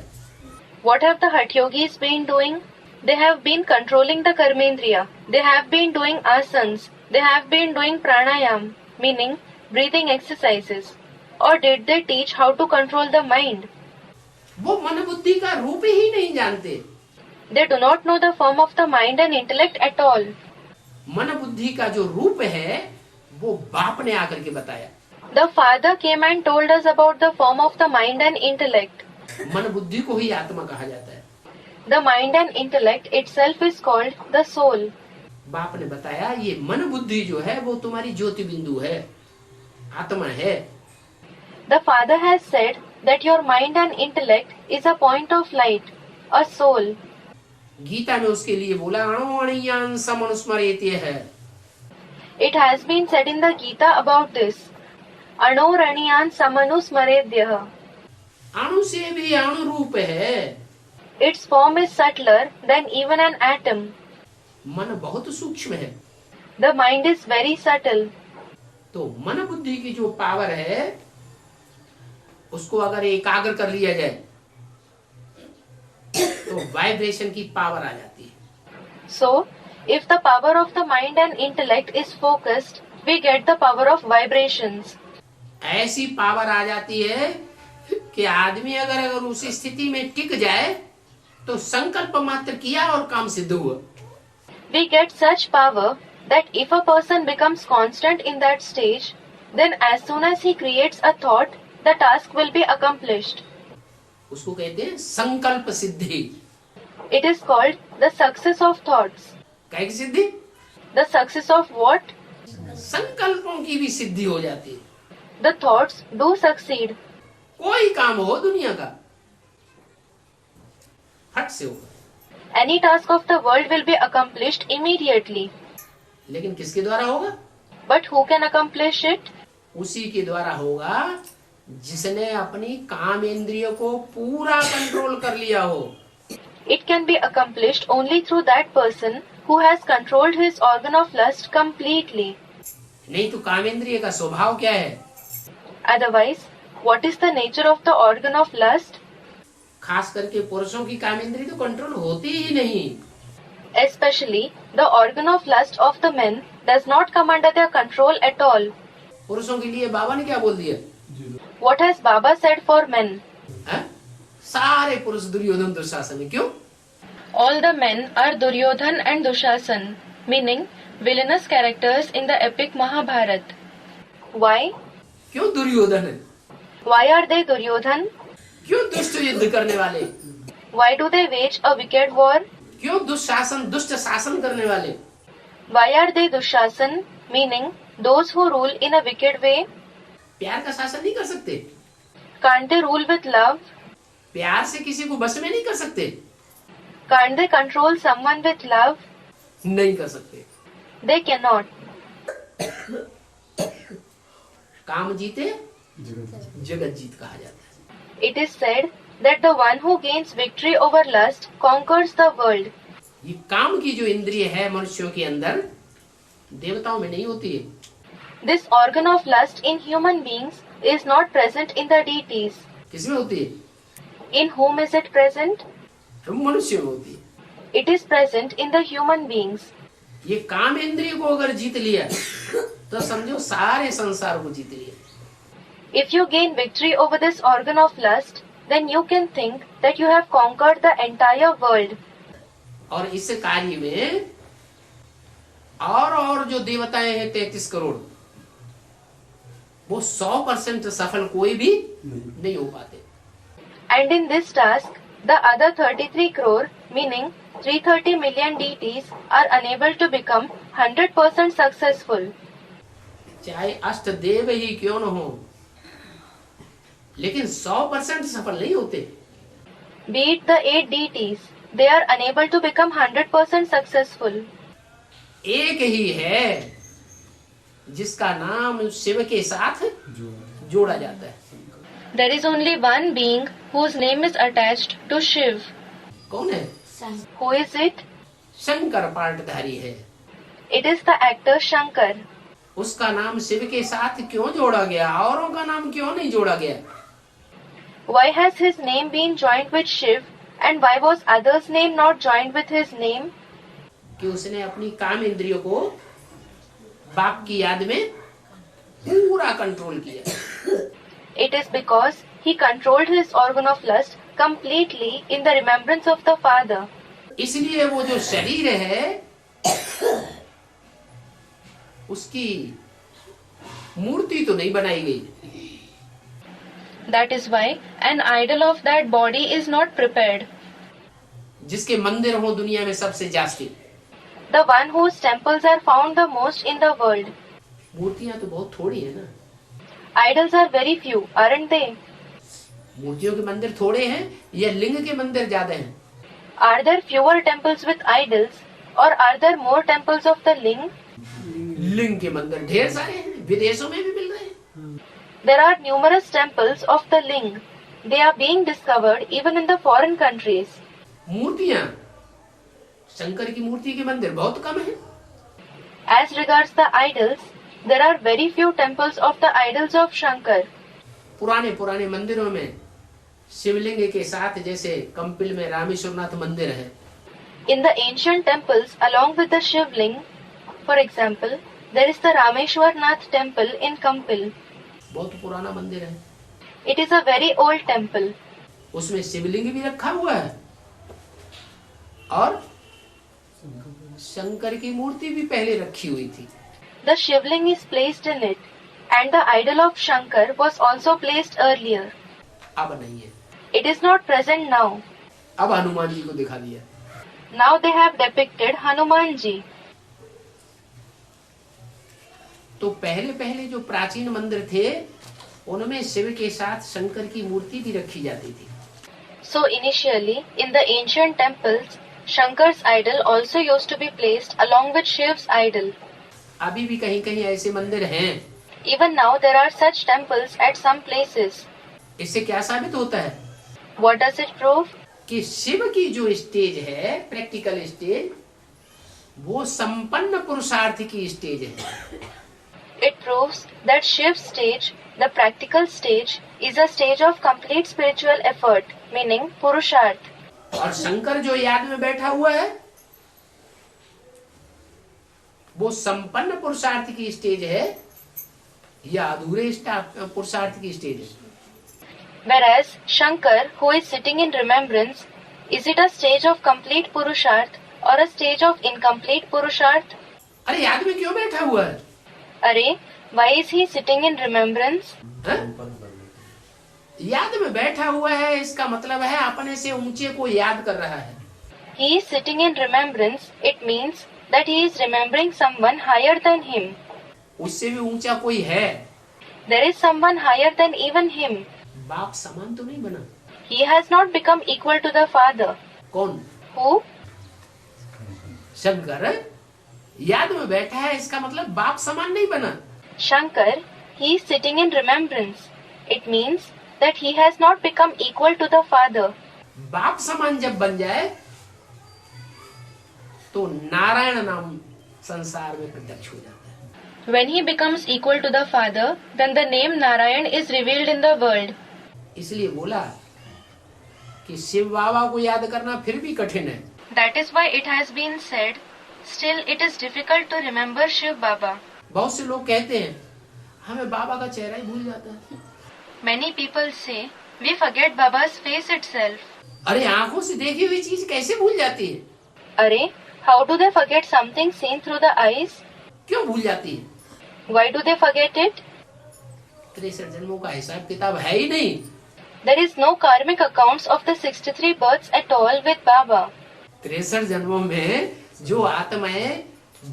What have the Hatha Yogis been doing? They have been controlling the karmendriya. They have been doing asanas. They have been doing pranayam, meaning breathing exercises. Or did they teach how to control the mind?
वो मन बुद्धि का रूप ही नहीं जानते।
They do not know the form of the mind and intellect at all.
मन बुद्धि का जो रूप है वो बाप ने आकर के बताया।
The father came and told us about the form of the mind and intellect.
मन बुद्धि को ही आत्मा कहा जाता है।
The mind and intellect itself is called the soul.
बाप ने बताया ये मन बुद्धि जो है वो तुम्हारी ज्योति बिंदु है, आत्मा है।
The father has said that your mind and intellect is a point of light, a soul.
Gita में उसके लिए बोला अणुअणियान समनुस्मरेते है।
It has been said in the Gita about this. Anoraniyan samanusmaredyah.
अणु से भी अणु रूप है।
Its form is subtler than even an atom.
मन बहुत सूक्ष्म है।
The mind is very subtle.
तो मन बुद्धि की जो पावर है उसको अगर एकाग्र कर लिया जाए तो वाइब्रेशन की पावर आ जाती है।
So, if the power of the mind and intellect is focused, we get the power of vibrations.
ऐसी पावर आ जाती है कि आदमी अगर उस स्थिति में टिक जाए तो संकल्प मात्र किया और काम सिद्ध हुआ।
We get such power that if a person becomes constant in that stage, then as soon as he creates a thought, the task will be accomplished.
उसको कहते हैं संकल्प सिद्धि।
It is called the success of thoughts.
क्या की सिद्धि?
The success of what?
संकल्पों की भी सिद्धि हो जाती है।
The thoughts do succeed.
कोई काम हो दुनिया का फट से होगा।
Any task of the world will be accomplished immediately.
लेकिन किसके द्वारा होगा?
But who can accomplish it?
उसी के द्वारा होगा जिसने अपनी काम इंद्रियों को पूरा कंट्रोल कर लिया हो।
It can be accomplished only through that person who has controlled his organ of lust completely.
नहीं तो काम इंद्रिय का स्वभाव क्या है?
Otherwise, what is the nature of the organ of lust?
खास करके पुरुषों की काम इंद्रिय तो कंट्रोल होती ही नहीं।
Especially, the organ of lust of the men does not come under their control at all.
पुरुषों के लिए बाबा ने क्या बोल दिया?
What has Baba said for men?
है? सारे पुरुष दुर्योधन दुशासन में। क्यों?
All the men are Duryodhan and Dushasan, meaning villainous characters in the epic Mahabharata. Why?
क्यों दुर्योधन है?
Why are they Duryodhan?
क्यों दुष्ट युद्ध करने वाले?
Why do they wage a wicked war?
क्यों दुष्ट शासन करने वाले?
Why are they Dushasan, meaning those who rule in a wicked way?
प्यार का शासन नहीं कर सकते?
Can't they rule with love?
प्यार से किसी को बस में नहीं कर सकते?
Can't they control someone with love?
नहीं कर सकते।
They cannot.
काम जीते जगत जीत कहा जाता है।
It is said that the one who gains victory over lust conquers the world.
ये काम की जो इंद्रिय है मनुष्यों के अंदर, देवताओं में नहीं होती है।
This organ of lust in human beings is not present in the deities.
किसमें होती है?
In whom is it present?
मनुष्य में होती है।
It is present in the human beings.
ये काम इंद्रिय को अगर जीत लिया तो समझो सारे संसार को जीत लिया।
If you gain victory over this organ of lust, then you can think that you have conquered the entire world.
और इस कार्य में और जो देवताएं हैं 33 करोड़, वो 100% सफल कोई भी नहीं हो पाते।
And in this task, the other 33 crore, meaning 330 million deities, are unable to become 100% successful.
चाहे अष्ट देव ही क्यों न हो, लेकिन 100% सफल नहीं होते।
Be it the 8 deities, they are unable to become 100% successful.
एक ही है जिसका नाम शिव के साथ जोड़ा जाता है।
There is only one being whose name is attached to Shiv.
कौन है?
Who is it?
शंकर पार्टधारी है।
It is the actor Shankar.
उसका नाम शिव के साथ क्यों जोड़ा गया, औरों का नाम क्यों नहीं जोड़ा गया?
Why has his name been joined with Shiv, and why was others' name not joined with his name?
कि उसने अपनी काम इंद्रियों को बाप की याद में पूरा कंट्रोल किया।
It is because he controlled his organ of lust completely in the remembrance of the Father.
इसलिए वो जो शरीर है उसकी मूर्ति तो नहीं बनाई गई।
That is why an idol of that body is not prepared.
जिसके मंदिर हो दुनिया में सबसे जास्ती,
The one whose temples are found the most in the world.
मूर्तियां तो बहुत थोड़ी है ना।
Idols are very few, aren't they?
मूर्तियों के मंदिर थोड़े हैं या लिंग के मंदिर ज्यादा हैं?
Are there fewer temples with idols, or are there more temples of the ling?
लिंग के मंदिर ढेर सारे हैं, विदेशों में भी मिल रहे हैं।
There are numerous temples of the ling. They are being discovered even in the foreign countries.
मूर्तियां, शंकर की मूर्ति के मंदिर बहुत कम है।
As regards the idols, there are very few temples of the idols of Shankar.
पुराने मंदिरों में शिवलिंग के साथ, जैसे कंपिल में रामेश्वरनाथ मंदिर है,
In the ancient temples along with the Shivling, for example, there is the Rameshwarnath temple in Kampil.
बहुत पुराना मंदिर है।
It is a very old temple.
उसमें शिवलिंग भी रखा हुआ है और शंकर की मूर्ति भी पहले रखी हुई थी।
The Shivling is placed in it, and the idol of Shankar was also placed earlier.
अब नहीं है।
It is not present now.
अब हनुमान जी को दिखा दिया।
Now they have depicted Hanuman ji.
तो पहले जो प्राचीन मंदिर थे उनमें शिव के साथ शंकर की मूर्ति भी रखी जाती थी।
So initially, in the ancient temples, Shankar's idol also used to be placed along with Shiv's idol.
अभी भी कहीं ऐसे मंदिर हैं।
Even now there are such temples at some places.
इससे क्या साबित होता है?
What does it prove?
कि शिव की जो स्टेज है, प्रैक्टिकल स्टेज, वो संपन्न पुरुषार्थ की स्टेज है।
It proves that Shiv's stage, the practical stage, is a stage of complete spiritual effort, meaning Purusharth.
और शंकर जो याद में बैठा हुआ है वो संपन्न पुरुषार्थ की स्टेज है या अधूरे पुरुषार्थ की स्टेज है?
Whereas Shankar, who is sitting in remembrance, Is it a stage of complete Purusharth or a stage of incomplete Purusharth?
अरे याद में क्यों बैठा हुआ है?
Arey, why is he sitting in remembrance?
हाँ? याद में बैठा हुआ है इसका मतलब है अपने से ऊंचे को याद कर रहा है.
He is sitting in remembrance. It means that he is remembering someone higher than him.
उससे भी ऊंचा कोई है.
There is someone higher than even him.
बाप समान तो नहीं बना.
He has not become equal to the Father.
कौन?
Who?
शंकर याद में बैठा है इसका मतलब बाप समान नहीं बना.
Shankar, he is sitting in remembrance. It means that he has not become equal to the Father.
बाप समान जब बन जाए तो नारायण नाम संसार में प्रत्यक्ष हो जाता है.
When he becomes equal to the Father, then the name Narayan is revealed in the world.
इसलिए बोला कि शिव बाबा को याद करना फिर भी कठिन है.
That is why it has been said, still it is difficult to remember Shiv Baba.
बहुत से लोग कहते हैं हमें बाबा का चेहरा ही भूल जाता है.
Many people say, we forget Baba's face itself.
अरे आंखों से देखी हुई चीज कैसे भूल जाती है?
Arey, how do they forget something seen through the eyes?
क्यों भूल जाती है?
Why do they forget it?
63 जन्मों का हिसाब किताब है ही नहीं.
There is no karmic accounts of the 63 births at all with Baba.
63 जन्मों में जो आत्माएं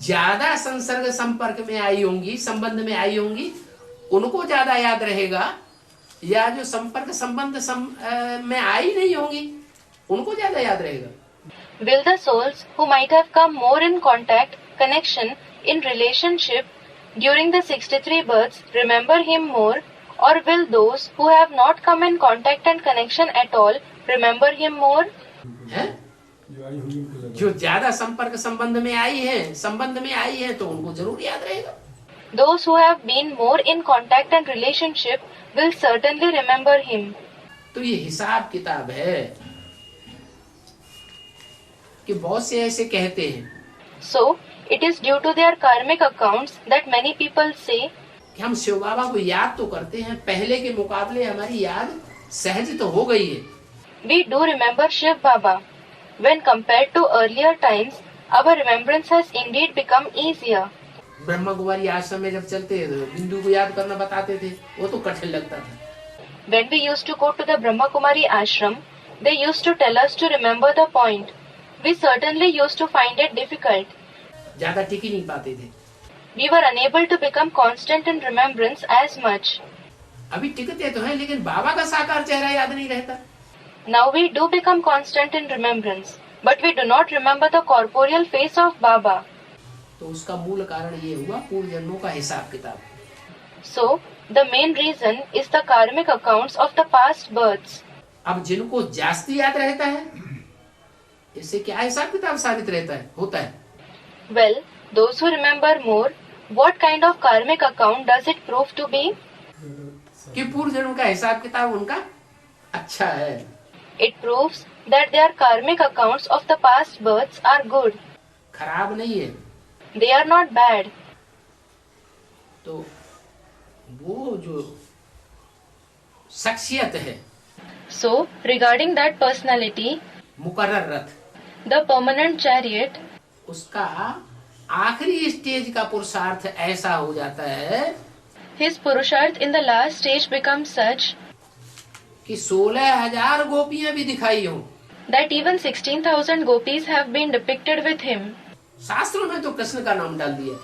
ज्यादा संसर्ग संपर्क में आई होंगी, संबंध में आई होंगी, उनको ज्यादा याद रहेगा, या जो संपर्क संबंध में आई नहीं होंगी उनको ज्यादा याद रहेगा.
Will the souls who might have come more in contact, connection, in relationship during the 63 births remember him more, or will those who have not come in contact and connection at all remember him more?
है? जो ज्यादा संपर्क संबंध में आई है तो उनको जरूर याद रहेगा.
Those who have been more in contact and relationship will certainly remember him.
तो ये हिसाब किताब है कि बहुत से ऐसे कहते हैं.
So, it is due to their karmic accounts that many people say,
कि हम शिव बाबा को याद तो करते हैं, पहले के मुकाबले हमारी याद सहज तो हो गई है.
we do remember Shiv Baba. When compared to earlier times, our remembrance has indeed become easier.
Brahma Kumari आश्रम में जब चलते तो बिंदु को याद करना बताते थे, वो तो कठिन लगता था.
When we used to go to the Brahma Kumari ashram, they used to tell us to remember the point. We certainly used to find it difficult.
ज्यादा टिक ही नहीं पाते थे.
We were unable to become constant in remembrance as much.
अभी टिकते तो हैं लेकिन बाबा का साकार चेहरा याद नहीं रहता.
Now we do become constant in remembrance, but we do not remember the corporeal face of Baba.
तो उसका मूल कारण ये हुआ पूर्व जन्मों का हिसाब किताब.
So, the main reason is the karmic accounts of the past births.
अब जिनको जास्ती याद रहता है इससे क्या हिसाब किताब साबित होता है?
Well, those who remember more, what kind of karmic account does it prove to be?
कि पूर्व जन्मों का हिसाब किताब उनका अच्छा है.
It proves that their karmic accounts of the past births are good.
खराब नहीं है.
They are not bad.
तो वो जो शख्सियत है,
So, regarding that personality,
मुकर्रर रथ,
the permanent chariot,
उसका आखिरी स्टेज का पुरुषार्थ ऐसा हो जाता है
his Purusharth in the last stage becomes such
कि 16,000 गोपियां भी दिखाई हो.
that even 16,000 gopis have been depicted with him.
शास्त्रों में तो कृष्ण का नाम डाल दिया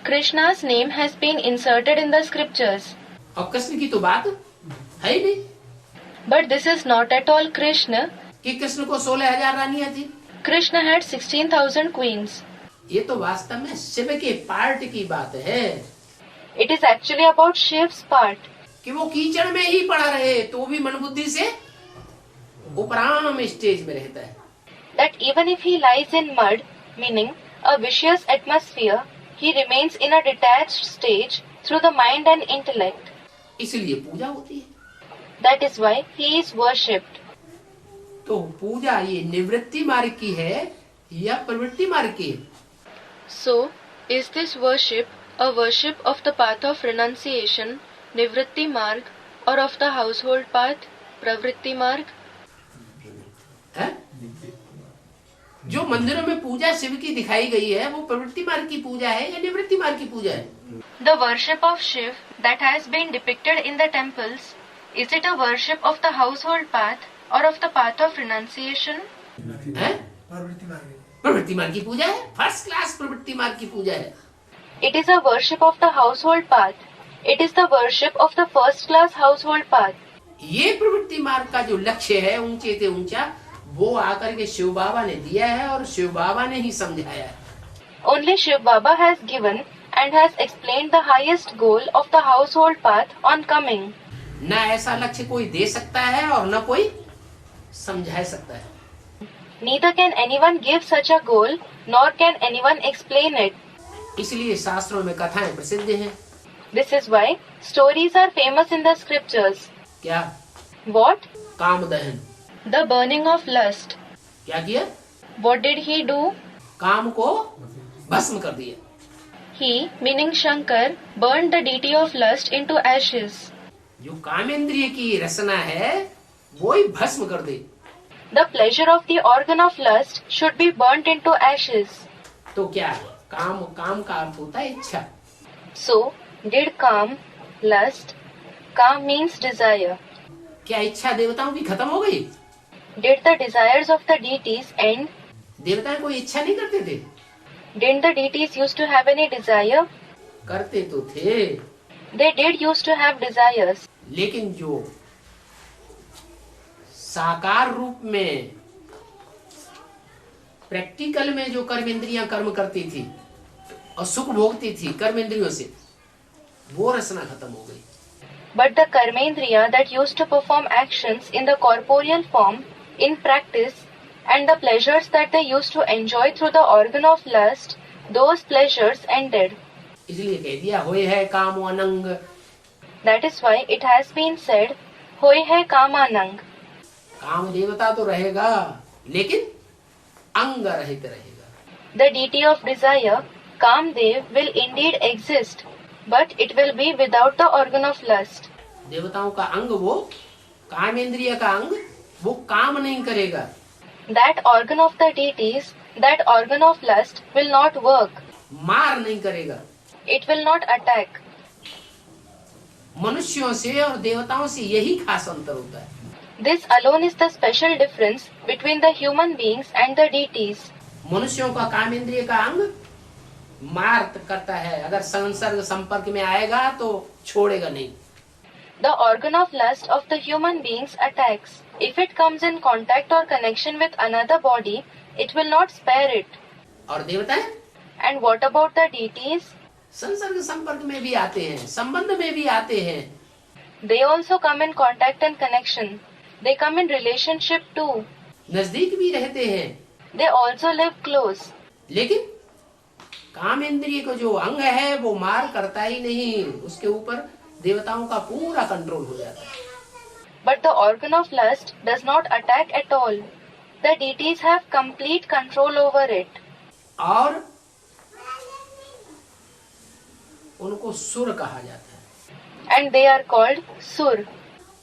Krishna's name has been inserted in the scriptures.
और कृष्ण की तो बात है ही नहीं
But this is not at all Krishna.
कि कृष्ण को 16,000 रानियां थी.
Krishna had 16,000 queens.
ये तो वास्तव में शिव के पार्ट की बात है
It is actually about Shiv's part.
कि वो कीचड़ में ही पड़ा रहे तो भी मन बुद्धि से उपराम स्टेज में रहता है.
That even if he lies in mud, meaning a vicious atmosphere, he remains in a detached stage through the mind and intellect.
इसलिए पूजा होती है.
That is why he is worshipped.
तो पूजा ये निवृत्ति मार्ग की है या प्रवृत्ति मार्ग की है?
So, is this worship a worship of the path of renunciation, Nivritti Marg, or of the household path, Pravritti Marg?
है? जो मंदिरों में पूजा शिव की दिखाई गई है वो प्रवृत्ति मार्ग की पूजा है या निवृत्ति मार्ग की पूजा है?
The worship of Shiv that has been depicted in the temples, is it a worship of the household path or of the path of renunciation?
हैं? प्रवृत्ति मार्ग की पूजा है, फर्स्ट क्लास प्रवृत्ति मार्ग की पूजा है।
It is a worship of the household path. It is the worship of the first class household path.
ये प्रवृत्ति मार्ग का जो लक्ष्य है ऊंचे से ऊंचा, वो आकर के शिव बाबा ने दिया है और शिव बाबा ने ही समझाया है।
Only Shiv Baba has given and has explained the highest goal of the household path on coming.
न ऐसा लक्ष्य कोई दे सकता है और न कोई समझा सकता है।
Neither can anyone give such a goal, nor can anyone explain it.
इसलिए शास्त्रों में कथाएं प्रसिद्ध हैं।
This is why stories are famous in the scriptures.
क्या?
What?
काम दहन।
The burning of lust.
क्या किया?
What did he do?
काम को भस्म कर दिया।
He, meaning Shankar, burned the deity of lust into ashes.
जो कामेंद्रिय की रसना है वो ही भस्म कर दे।
The pleasure of the organ of lust should be burnt into ashes.
तो क्या है? काम का अर्थ होता है इच्छा।
So, did Kam, lust, Kam means desire.
क्या इच्छा देवताओं की खत्म हो गई?
Did the desires of the deities end?
देवता कोई इच्छा नहीं करते थे?
Didn't the deities used to have any desire?
करते तो थे,
They did used to have desires.
लेकिन जो साकार रूप में प्रैक्टिकल में जो कर्मेंद्रियां कर्म करती थी और सुख भोगती थी कर्मेंद्रियों से, वो रसना खत्म हो गई।
But the karmendriya that used to perform actions in the corporeal form, in practice, and the pleasures that they used to enjoy through the organ of lust, those pleasures ended.
इसलिए कह दिया होय है काम अनंग।
That is why it has been said, होय है कामानंग.
काम देवता तो रहेगा लेकिन अंग रहित रहेगा।
The deity of desire, Kamdev, will indeed exist, but it will be without the organ of lust.
देवताओं का अंग वो, कामेंद्रिय का अंग वो काम नहीं करेगा।
That organ of the deities, that organ of lust will not work.
मार नहीं करेगा।
It will not attack.
मनुष्यों से और देवताओं से यही खास अंतर होता है।
This alone is the special difference between the human beings and the deities.
मनुष्यों का कामेंद्रिय का अंग मार करता है, अगर संसर्ग संपर्क में आएगा तो छोड़ेगा नहीं।
The organ of lust of the human beings attacks. If it comes in contact or connection with another body, it will not spare it.
और देवताएं?
And what about the deities?
संसर्ग संपर्क में भी आते हैं, संबंध में भी आते हैं।
They also come in contact and connection. They come in relationship too.
नजदीक भी रहते हैं।
They also live close.
लेकिन कामेंद्रिय को जो अंग है वो मार करता ही नहीं, उसके ऊपर देवताओं का पूरा कंट्रोल हो जाता है।
But the organ of lust does not attack at all. The deities have complete control over it.
और उनको सुर कहा जाता है।
And they are called Sur.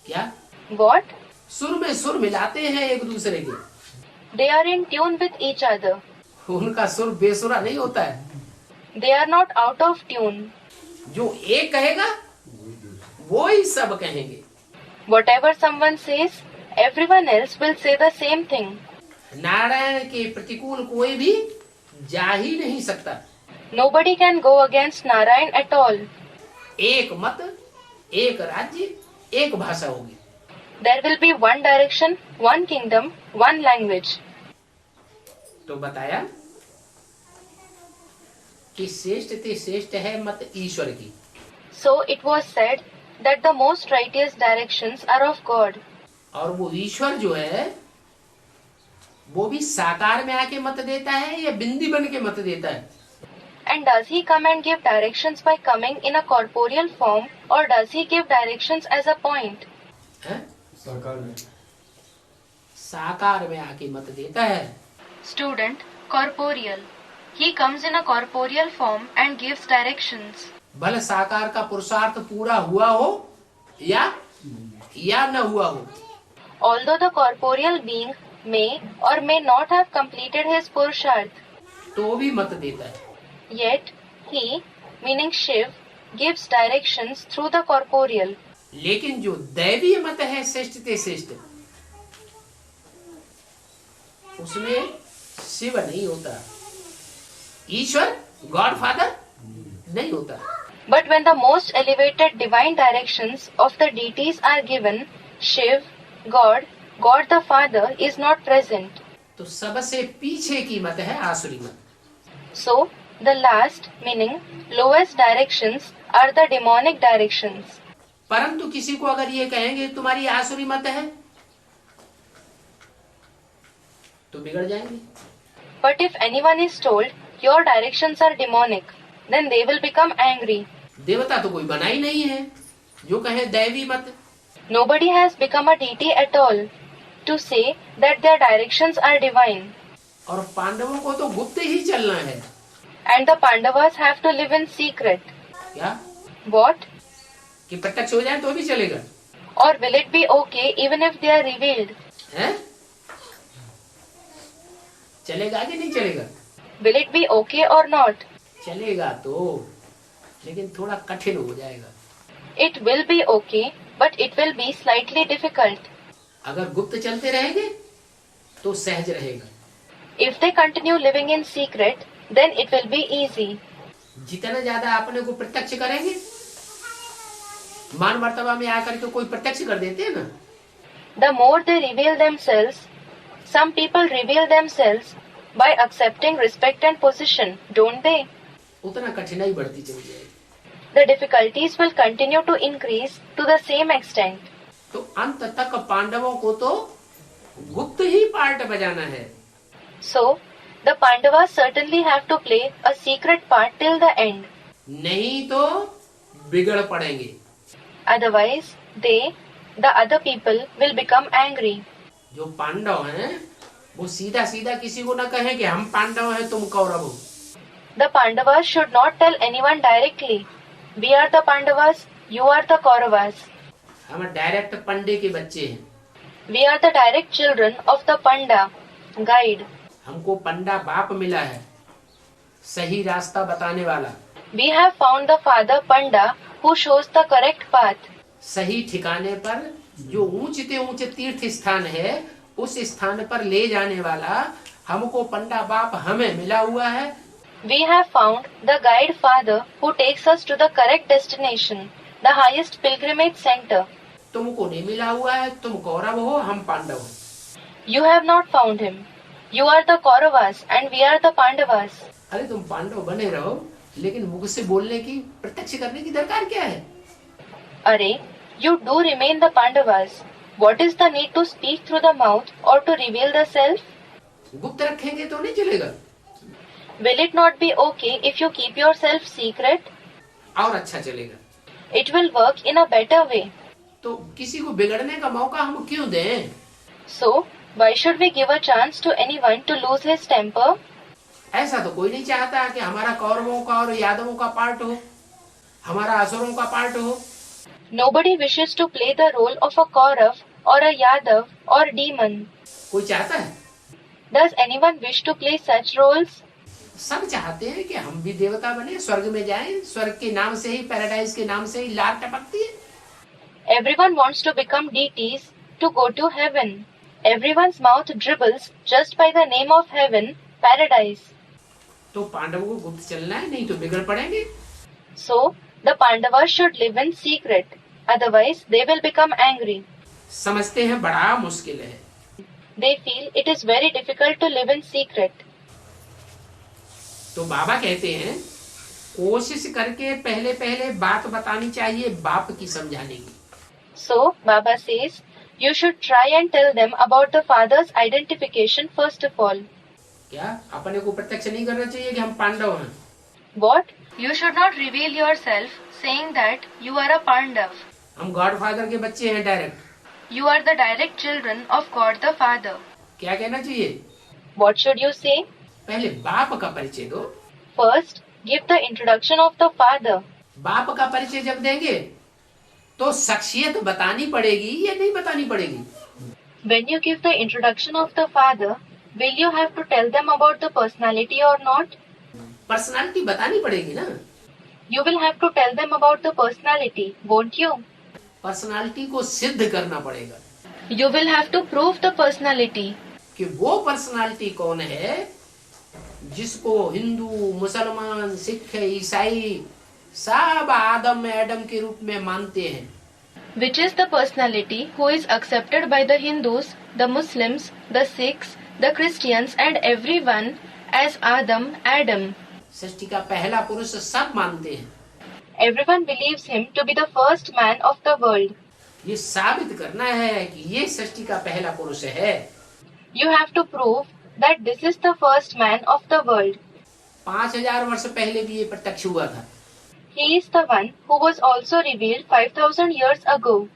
क्या?
What?
सुर में सुर मिलाते हैं एक दूसरे के।
They are in tune with each other.
उनका सुर बेसुरा नहीं होता है।
They are not out of tune.
जो एक कहेगा वो ही सब कहेंगे।
Whatever someone says, everyone else will say the same thing.
Narayan के प्रतिकूल कोई भी जा ही नहीं सकता।
Nobody can go against Narayan at all.
एक मत, एक राज्य, एक भाषा होगी।
There will be one direction, one kingdom, one language.
तो बताया कि श्रेष्ठ ते श्रेष्ठ है मत ईश्वर की।
So it was said that the most righteous directions are of God.
और वो ईश्वर जो है वो भी साकार में आके मत देता है या बिंदी बन के मत देता है?
And does he come and give directions by coming in a corporeal form, or does he give directions as a point?
है? साकार में आके मत देता है।
Student, corporeal. He comes in a corporeal form and gives directions.
भले साकार का पुरुषार्थ पूरा हुआ हो या न हुआ हो।
Although the corporeal being may or may not have completed his purusharth.
तो भी मत देता है।
Yet he, meaning Shiv, gives directions through the corporeal.
लेकिन जो दैवीय मत है श्रेष्ठ ते श्रेष्ठ, उसमें शिव नहीं होता, ईश्वर गॉड फादर नहीं होता।
But when the most elevated divine directions of the deities are given, Shiv, God, God the Father is not present.
तो सबसे पीछे की मत है आसुरी मत।
So, the last, meaning lowest directions are the demonic directions.
परंतु किसी को अगर ये कहेंगे तुम्हारी आसुरी मत है, तो बिगड़ जाएंगे।
But if anyone is told your directions are demonic, then they will become angry.
देवता तो कोई बना ही नहीं है जो कहे दैवी मत।
Nobody has become a deity at all to say that their directions are divine.
और पांडवों को तो गुप्त ही चलना है।
And the Pandavas have to live in secret.
क्या
What?
कि प्रत्यक्ष हो जाए तो भी चलेगा?
Or will it be okay even if they are revealed?
हैं? चलेगा कि नहीं चलेगा?
Will it be okay or not?
चलेगा तो, लेकिन थोड़ा कठिन हो जाएगा।
It will be okay, but it will be slightly difficult.
अगर गुप्त चलते रहेंगे तो सहज रहेगा।
If they continue living in secret, then it will be easy.
जितना ज्यादा अपने को प्रत्यक्ष करेंगे, मान मर्तबा में आकर के कोई प्रत्यक्ष कर देते हैं ना,
The more they reveal themselves, some people reveal themselves by accepting respect and position, don't they?
उतना कठिनाई बढ़ती चली जाएगी।
The difficulties will continue to increase to the same extent.
तो अंत तक पांडवों को तो गुप्त ही पार्ट बजाना है।
So, the Pandavas certainly have to play a secret part till the end.
नहीं तो बिगड़ पड़ेंगे।
Otherwise, they, the other people, will become angry.
जो पांडव हैं वो सीधा सीधा किसी को ना कहें कि हम पांडव हैं तुम कौरव हो।
The Pandavas should not tell anyone directly, "We are the Pandavas, you are the Kauravas."
हम डायरेक्ट पंडे के बच्चे हैं।
We are the direct children of the Panda, guide.
हमको पंडा बाप मिला है, सही रास्ता बताने वाला।
We have found the father Panda who shows the correct path.
सही ठिकाने पर जो ऊंचे ऊंचे तीर्थ स्थान है उस स्थान पर ले जाने वाला हमको पंडा बाप हमें मिला हुआ है।
We have found the guide father who takes us to the correct destination, the highest pilgrimage center.
तुमको नहीं मिला हुआ है, तुम कौरव हो हम पांडव हैं।
You have not found him. You are the Kauravas and we are the Pandavas.
अरे तुम पांडव बने रहो, लेकिन मुख से बोलने की प्रत्यक्ष करने की दरकार क्या है?
Arey, you do remain the Pandavas. What is the need to speak through the mouth or to reveal the self?
गुप्त रखेंगे तो नहीं चलेगा।
Will it not be okay if you keep yourself secret?
और अच्छा चलेगा।
It will work in a better way.
तो किसी को बिगड़ने का मौका हम क्यों दें?
So, why should we give a chance to anyone to lose his temper?
ऐसा तो कोई नहीं चाहता कि हमारा कौरवों का और यादवों का पार्ट हो, हमारा असुरों का पार्ट हो।
Nobody wishes to play the role of a Kaurav or a Yadav or demon.
कोई चाहता है?
Does anyone wish to play such roles?
सब चाहते हैं कि हम भी देवता बने, स्वर्ग में जाएं, स्वर्ग के नाम से ही, पैराडाइज के नाम से ही लार टपकती है।
Everyone wants to become deities to go to heaven. Everyone's mouth dribbles just by the name of heaven, paradise.
तो पांडवों को गुप्त चलना है, नहीं तो बिगड़ पड़ेंगे।
So, the Pandavas should live in secret. Otherwise, they will become angry.
समझते हैं बड़ा मुश्किल है।
They feel it is very difficult to live in secret.
तो बाबा कहते हैं कोशिश करके पहले पहले बात बतानी चाहिए बाप की समझाने की।
So, Baba says, you should try and tell them about the father's identification first of all.
क्या अपने को प्रत्यक्ष नहीं करना चाहिए कि हम पांडव हैं?
What? You should not reveal yourself saying that you are a Pandav.
हम गॉड फादर के बच्चे हैं direct.
You are the direct children of God the Father.
क्या कहना चाहिए?
What should you say?
पहले बाप का परिचय दो।
First, give the introduction of the father.
बाप का परिचय जब देंगे तो शख्सियत बतानी पड़ेगी या नहीं बतानी पड़ेगी?
When you give the introduction of the Father, will you have to tell them about the personality or not?
Personality बतानी पड़ेगी ना।
You will have to tell them about the personality, won't you?
Personality को सिद्ध करना पड़ेगा
You will have to prove the personality.
कि वो personality कौन है जिसको हिंदू, मुसलमान, सिख, ईसाई सब आदम एडम के रूप में मानते हैं।
Which is the personality who is accepted by the Hindus, the Muslims, the Sikhs, the Christians and everyone as Adam.
सृष्टि का पहला पुरुष सब मानते हैं।
Everyone believes him to be the first man of the world.
ये साबित करना है कि ये सृष्टि का पहला पुरुष है।
You have to prove that this is the first man of the world.
5000 वर्ष पहले भी ये प्रत्यक्ष हुआ था।
He is the one who was also revealed 5000 years ago.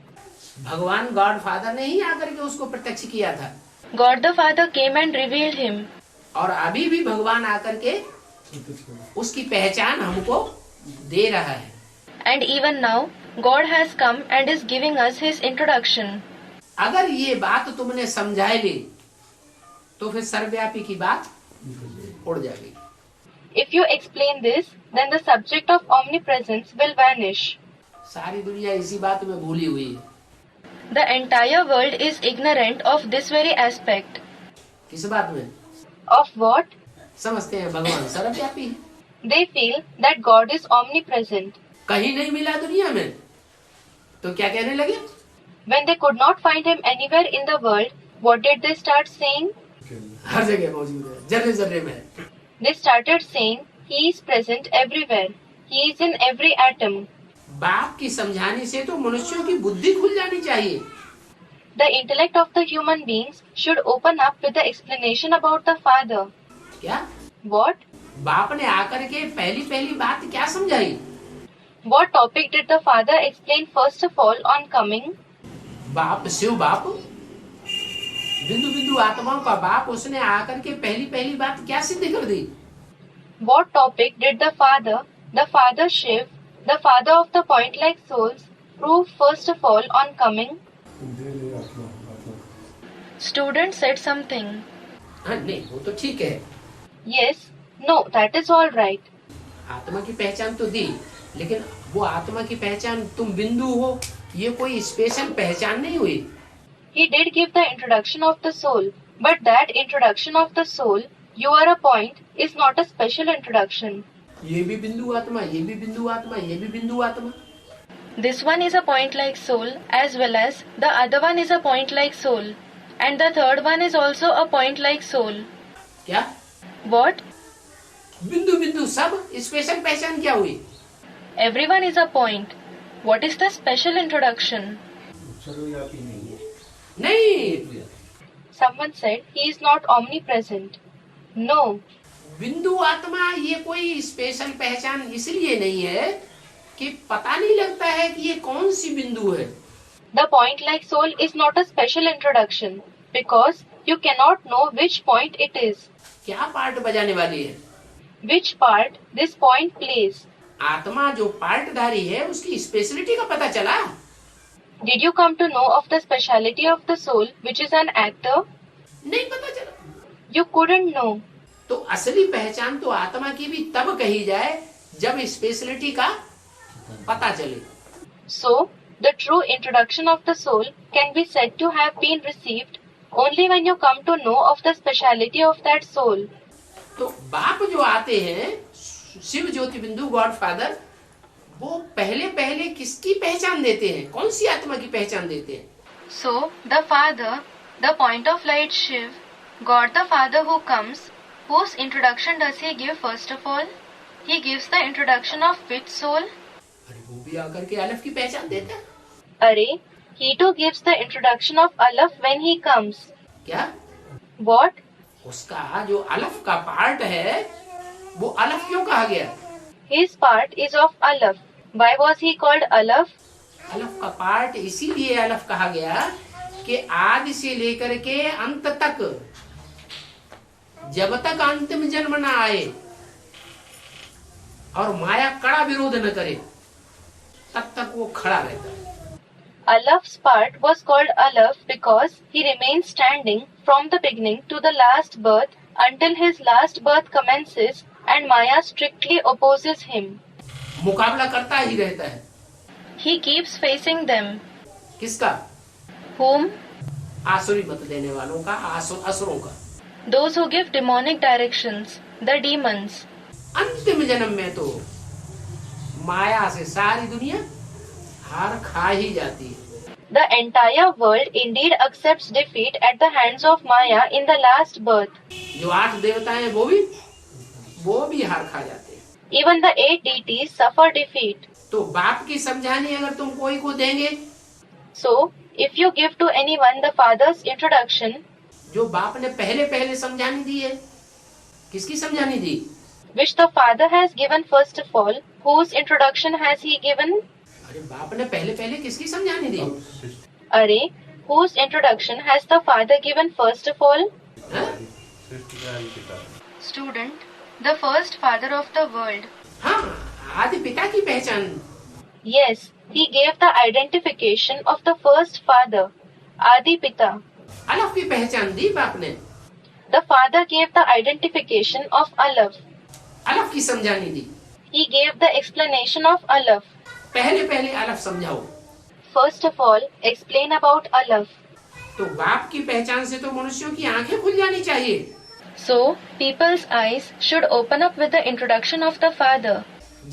भगवान गॉड फादर ने ही आकर के उसको प्रत्यक्ष किया था।
God the Father came and revealed him.
और अभी भी भगवान आकर के उसकी पहचान हमको दे रहा है।
And even now, God has come and is giving us his introduction.
अगर ये बात तुमने समझाई ली तो फिर सर्वव्यापी की बात उड़ जाएगी।
If you explain this, then the subject of omnipresence will vanish.
सारी दुनिया इसी बात में भूली हुई है।
The entire world is ignorant of this very aspect.
किस बात में?
Of what?
समझते हैं भगवान सर्वव्यापी है।
They feel that God is omnipresent.
कहीं नहीं मिला दुनिया में तो क्या कहने लगे?
When they could not find him anywhere in the world, what did they start saying?
हर जगह मौजूद है, जर्रे जर्रे में है।
They started saying, he is present everywhere. He is in every atom.
बाप की समझाने से तो मनुष्यों की बुद्धि खुल जानी चाहिए।
The intellect of the human beings should open up with the explanation about the Father.
क्या?
What?
बाप ने आकर के पहली बात क्या समझाई?
What topic did the Father explain first of all on coming?
बाप, शिव बाप, बिंदु बिंदु आत्माओं का बाप, उसने आकर के पहली बात क्या सिद्ध कर दी?
What topic did the Father Shiv, the Father of the point-like souls, prove first of all on coming? Student said something.
हाँ, नहीं वो तो ठीक है।
Yes, no, that is all right.
आत्मा की पहचान तो दी, लेकिन वो आत्मा की पहचान तुम बिंदु हो, ये कोई स्पेशल पहचान नहीं हुई।
He did give the introduction of the soul, but that introduction of the soul, you are a point, is not a special introduction.
ये भी बिंदु आत्मा, ये भी बिंदु आत्मा, ये भी बिंदु आत्मा।
This one is a point-like soul, as well as the other one is a point-like soul, and the third one is also a point-like soul.
क्या?
What?
बिंदु बिंदु सब स्पेशल पहचान क्या हुई?
Everyone is a point. What is the special introduction?
नहीं,
Someone said he is not omnipresent. No.
बिंदु आत्मा ये कोई स्पेशल पहचान इसलिए नहीं है कि पता नहीं लगता है कि ये कौन सी बिंदु है।
The point-like soul is not a special introduction because you cannot know which point it is,
क्या पार्ट बजाने वाली है?
which part this point plays.
आत्मा जो पार्टधारी है उसकी स्पेशलिटी का पता चला?
Did you come to know of the speciality of the soul, which is an actor?
नहीं पता चला।
You couldn't know.
तो असली पहचान तो आत्मा की भी तब कही जाए जब स्पेशलिटी का पता चले।
So, the true introduction of the soul can be said to have been received only when you come to know of the speciality of that soul.
तो बाप जो आते हैं, शिव ज्योति बिंदु गॉड फादर, वो पहले किसकी पहचान देते हैं? कौन सी आत्मा की पहचान देते हैं?
So, the Father, the point of light Shiv, God the Father who comes, whose introduction does he give first of all? He gives the introduction of which soul?
अरे वो भी आकर के अलफ की पहचान देता है।
Arey, he too gives the introduction of Aleph when he comes.
क्या?
What?
उसका जो अलफ का पार्ट है वो अलफ क्यों कहा गया?
His part is of Aleph. Why was he called Aleph?
अलफ का पार्ट इसीलिए अलफ कहा गया कि आदि से लेकर के अंत तक, जब तक अंतिम जन्म न आए और माया कड़ा विरोध न करे, तब तक वो खड़ा रहता है।
Alaf's part was called Alaf because he remains standing from the beginning to the last birth until his last birth commences and Maya strictly opposes him.
मुकाबला करता ही रहता है।
He keeps facing them.
किसका?
Whom?
आसुरी मत देने वालों का, असुरों का।
Those who give demonic directions, the demons.
अंतिम जन्म में तो माया से सारी दुनिया हार खा ही जाती है।
The entire world indeed accepts defeat at the hands of Maya in the last birth.
जो 8 देवता हैं वो भी हार खा जाते हैं।
Even the 8 deities suffer defeat.
तो बाप की समझानी अगर तुम कोई को देंगे,
So, if you give to anyone the father's introduction,
जो बाप ने पहले समझानी दी है, किसकी समझानी दी?
which the father has given first of all, whose introduction has he given?
अरे बाप ने पहले किसकी समझानी दी?
Array, whose introduction has the father given first of all?
हाँ?
Student, the first father of the world.
हाँ, आदि पिता की पहचान।
Yes, he gave the identification of the first father, Adi Pita.
अलफ की पहचान दी बाप ने।
The father gave the identification of Alaf.
अलफ की समझानी दी।
He gave the explanation of Alaf.
पहले अलफ समझाओ।
First of all, explain about Alaf.
तो बाप की पहचान से तो मनुष्यों की आंखें खुल जानी चाहिए।
So, people's eyes should open up with the introduction of the father.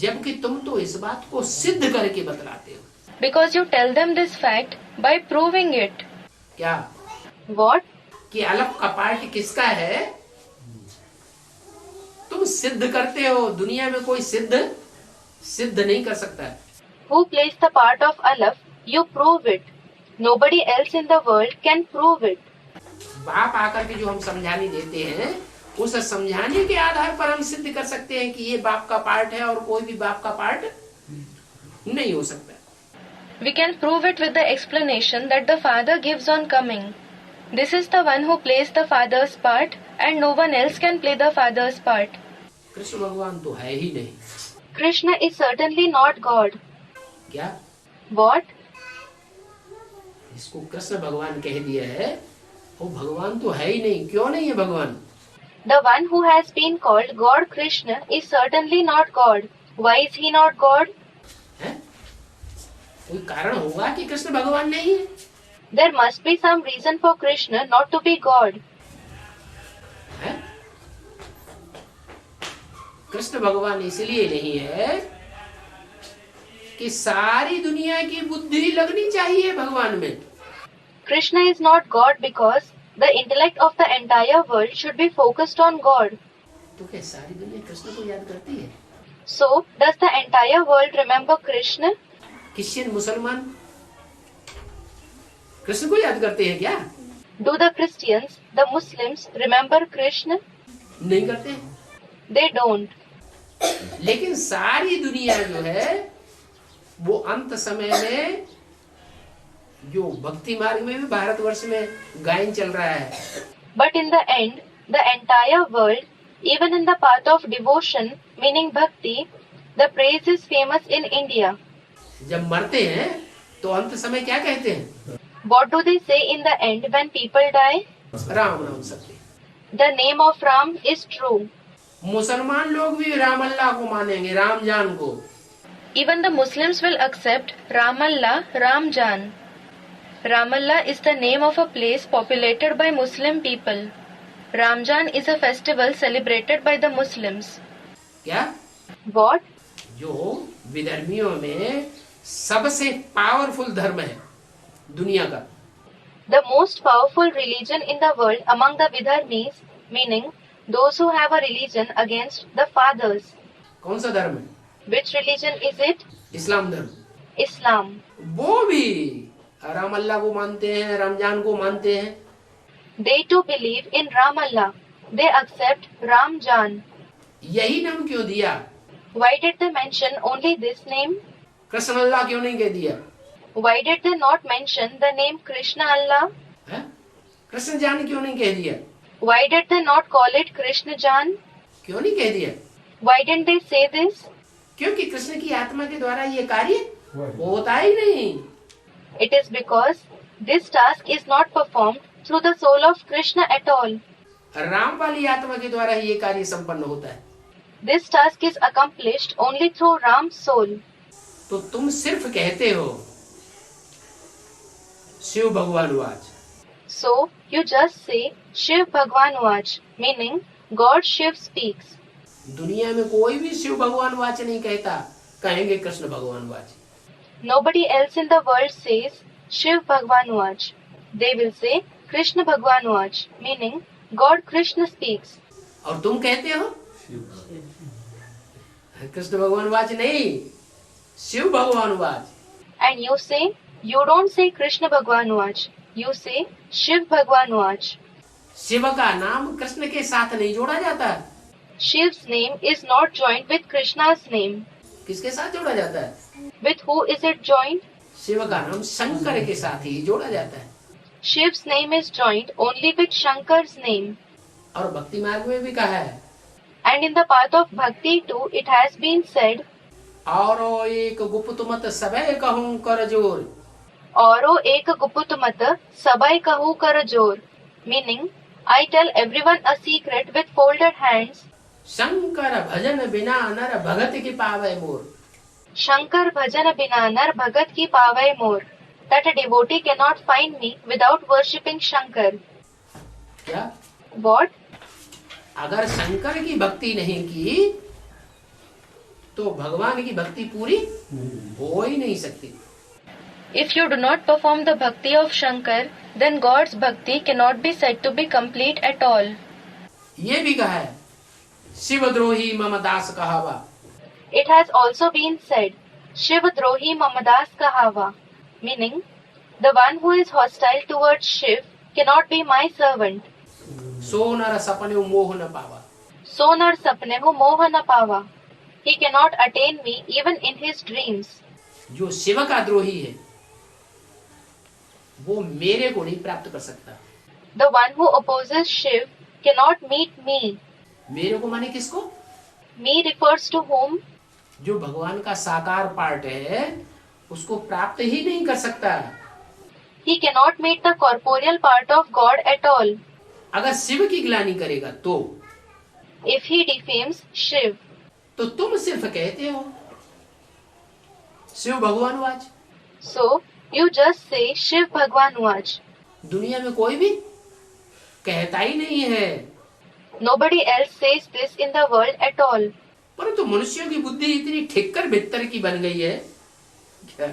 जबकि तुम तो इस बात को सिद्ध करके बतलाते हो।
Because you tell them this fact by proving it.
क्या?
What?
कि अलफ का पार्ट किसका है? तुम सिद्ध करते हो। दुनिया में कोई सिद्ध नहीं कर सकता है।
Who plays the part of Alaf? You prove it. Nobody else in the world can prove it.
बाप आकर के जो हम समझाने देते हैं, उस समझाने के आधार पर हम सिद्ध कर सकते हैं कि ये बाप का पार्ट है और कोई भी बाप का पार्ट नहीं हो सकता।
We can prove it with the explanation that the father gives on coming. This is the one who plays the father's part and no one else can play the father's part.
Krishna भगवान तो है ही नहीं।
Krishna is certainly not God.
क्या?
What?
इसको कृष्ण भगवान कह दिया है, वो भगवान तो है ही नहीं। क्यों नहीं है भगवान?
The one who has been called God Krishna is certainly not God. Why is he not God?
है? कोई कारण होगा कि कृष्ण भगवान नहीं है?
There must be some reason for Krishna not to be God.
है? कृष्ण भगवान इसलिए नहीं है कि सारी दुनिया की बुद्धि लगनी चाहिए भगवान में।
Krishna is not God because the intellect of the entire world should be focused on God.
तो क्या सारी दुनिया कृष्ण को याद करती है?
So, does the entire world remember Krishna?
Christian मुसलमान कृष्ण को याद करते हैं क्या?
Do the Christians, the Muslims remember Krishna?
नहीं करते।
They don't.
लेकिन सारी दुनिया जो है वो अंत समय में जो भक्ति मार्ग में भी भारतवर्ष में गायन चल रहा है।
But in the end, the entire world, even in the path of devotion, meaning bhakti, the praise is famous in India.
जब मरते हैं तो अंत समय क्या कहते हैं?
What do they say in the end when people die?
Ram नाम सत्य।
The name of Ram is true.
मुसलमान लोग भी राम अल्लाह को मानेंगे, राम जान को।
Even the Muslims will accept Ramallah, Ramjan. Ramallah is the name of a place populated by Muslim people. Ramjan is a festival celebrated by the Muslims.
क्या?
What?
जो विधर्मियों में सबसे पावरफुल धर्म है दुनिया का।
The most powerful religion in the world among the Vidharmis, meaning those who have a religion against the fathers.
कौन सा धर्म है?
Which religion is it?
इस्लाम धर्म।
Islam.
वो भी राम अल्लाह को मानते हैं, रमजान को मानते हैं।
They too believe in Ramallah. They accept Ramjan.
यही नाम क्यों दिया?
Why did they mention only this name?
Krishna अल्लाह क्यों नहीं कह दिया?
Why did they not mention the name Krishna Allah?
है? कृष्ण जान क्यों नहीं कह दिया?
Why did they not call it Krishna Jan?
क्यों नहीं कह दिया?
Why didn't they say this?
क्योंकि कृष्ण की आत्मा के द्वारा ये कार्य होता ही नहीं।
It is because this task is not performed through the soul of Krishna at all.
Ram वाली आत्मा के द्वारा ही ये कार्य संपन्न होता है।
This task is accomplished only through Ram's soul.
तो तुम सिर्फ कहते हो शिव भगवान watch.
So you just say Shiv Bhagwan Vach, meaning God Shiv speaks.
दुनिया में कोई भी शिव भगवान वाच नहीं कहता, कहेंगे कृष्ण भगवान watch.
Nobody else in the world says Shiv Bhagwan Vach. They will say Krishna Bhagwan Vach, meaning God Krishna speaks.
और तुम कहते हो कृष्ण भगवान वाच नहीं, शिव भगवान watch.
And you say, you don't say Krishna Bhagwan Vach, you say Shiv Bhagwan Vach.
Shiv का नाम कृष्ण के साथ नहीं जोड़ा जाता।
Shiv's name is not joined with Krishna's name.
किसके साथ जोड़ा जाता है?
With who is it joined?
Shiv का नाम शंकर के साथ ही जोड़ा जाता है।
Shiv's name is joined only with Shankar's name.
और भक्ति मार्ग में भी कहा है,
And in the path of bhakti too, it has been said,
और एक गुप्त मत सबे कहूं कर जोर।
औरो एक गुप्त मत सबै कहूँ कर जोर, meaning I tell everyone a secret with folded hands.
Shankar भजन बिना नर भगत की पावे मोर।
Shankar bhajan bina nar bhagat ki pavai more. That a devotee cannot find me without worshipping Shankar.
क्या?
What?
अगर शंकर की भक्ति नहीं की तो भगवान की भक्ति पूरी हो ही नहीं सकती।
If you do not perform the bhakti of Shankar, then God's bhakti cannot be said to be complete at all.
ये भी कहा है, शिवद्रोही मम दास कहावा।
It has also been said, Shiv Drohi Mamadas Kahava, meaning, the one who is hostile towards Shiv cannot be my servant.
सो नर सपने मोह न पावा।
So nar sapnehu moha na pava. He cannot attain me even in his dreams.
जो शिव का द्रोही है वो मेरे को नहीं प्राप्त कर सकता।
The one who opposes Shiv cannot meet me.
मेरे को माने किसको?
Me refers to whom?
जो भगवान का साकार पार्ट है उसको प्राप्त ही नहीं कर सकता।
He cannot meet the corporeal part of God at all.
अगर शिव की ग्लानि करेगा तो
If he defames Shiv,
तो तुम सिर्फ कहते हो शिव भगवान watch.
so you just say Shiv Bhagwan Vach.
दुनिया में कोई भी कहता ही नहीं है।
Nobody else says this in the world at all.
परंतु मनुष्यों की बुद्धि इतनी ठिक्कर भित्तर की बन गई है क्या?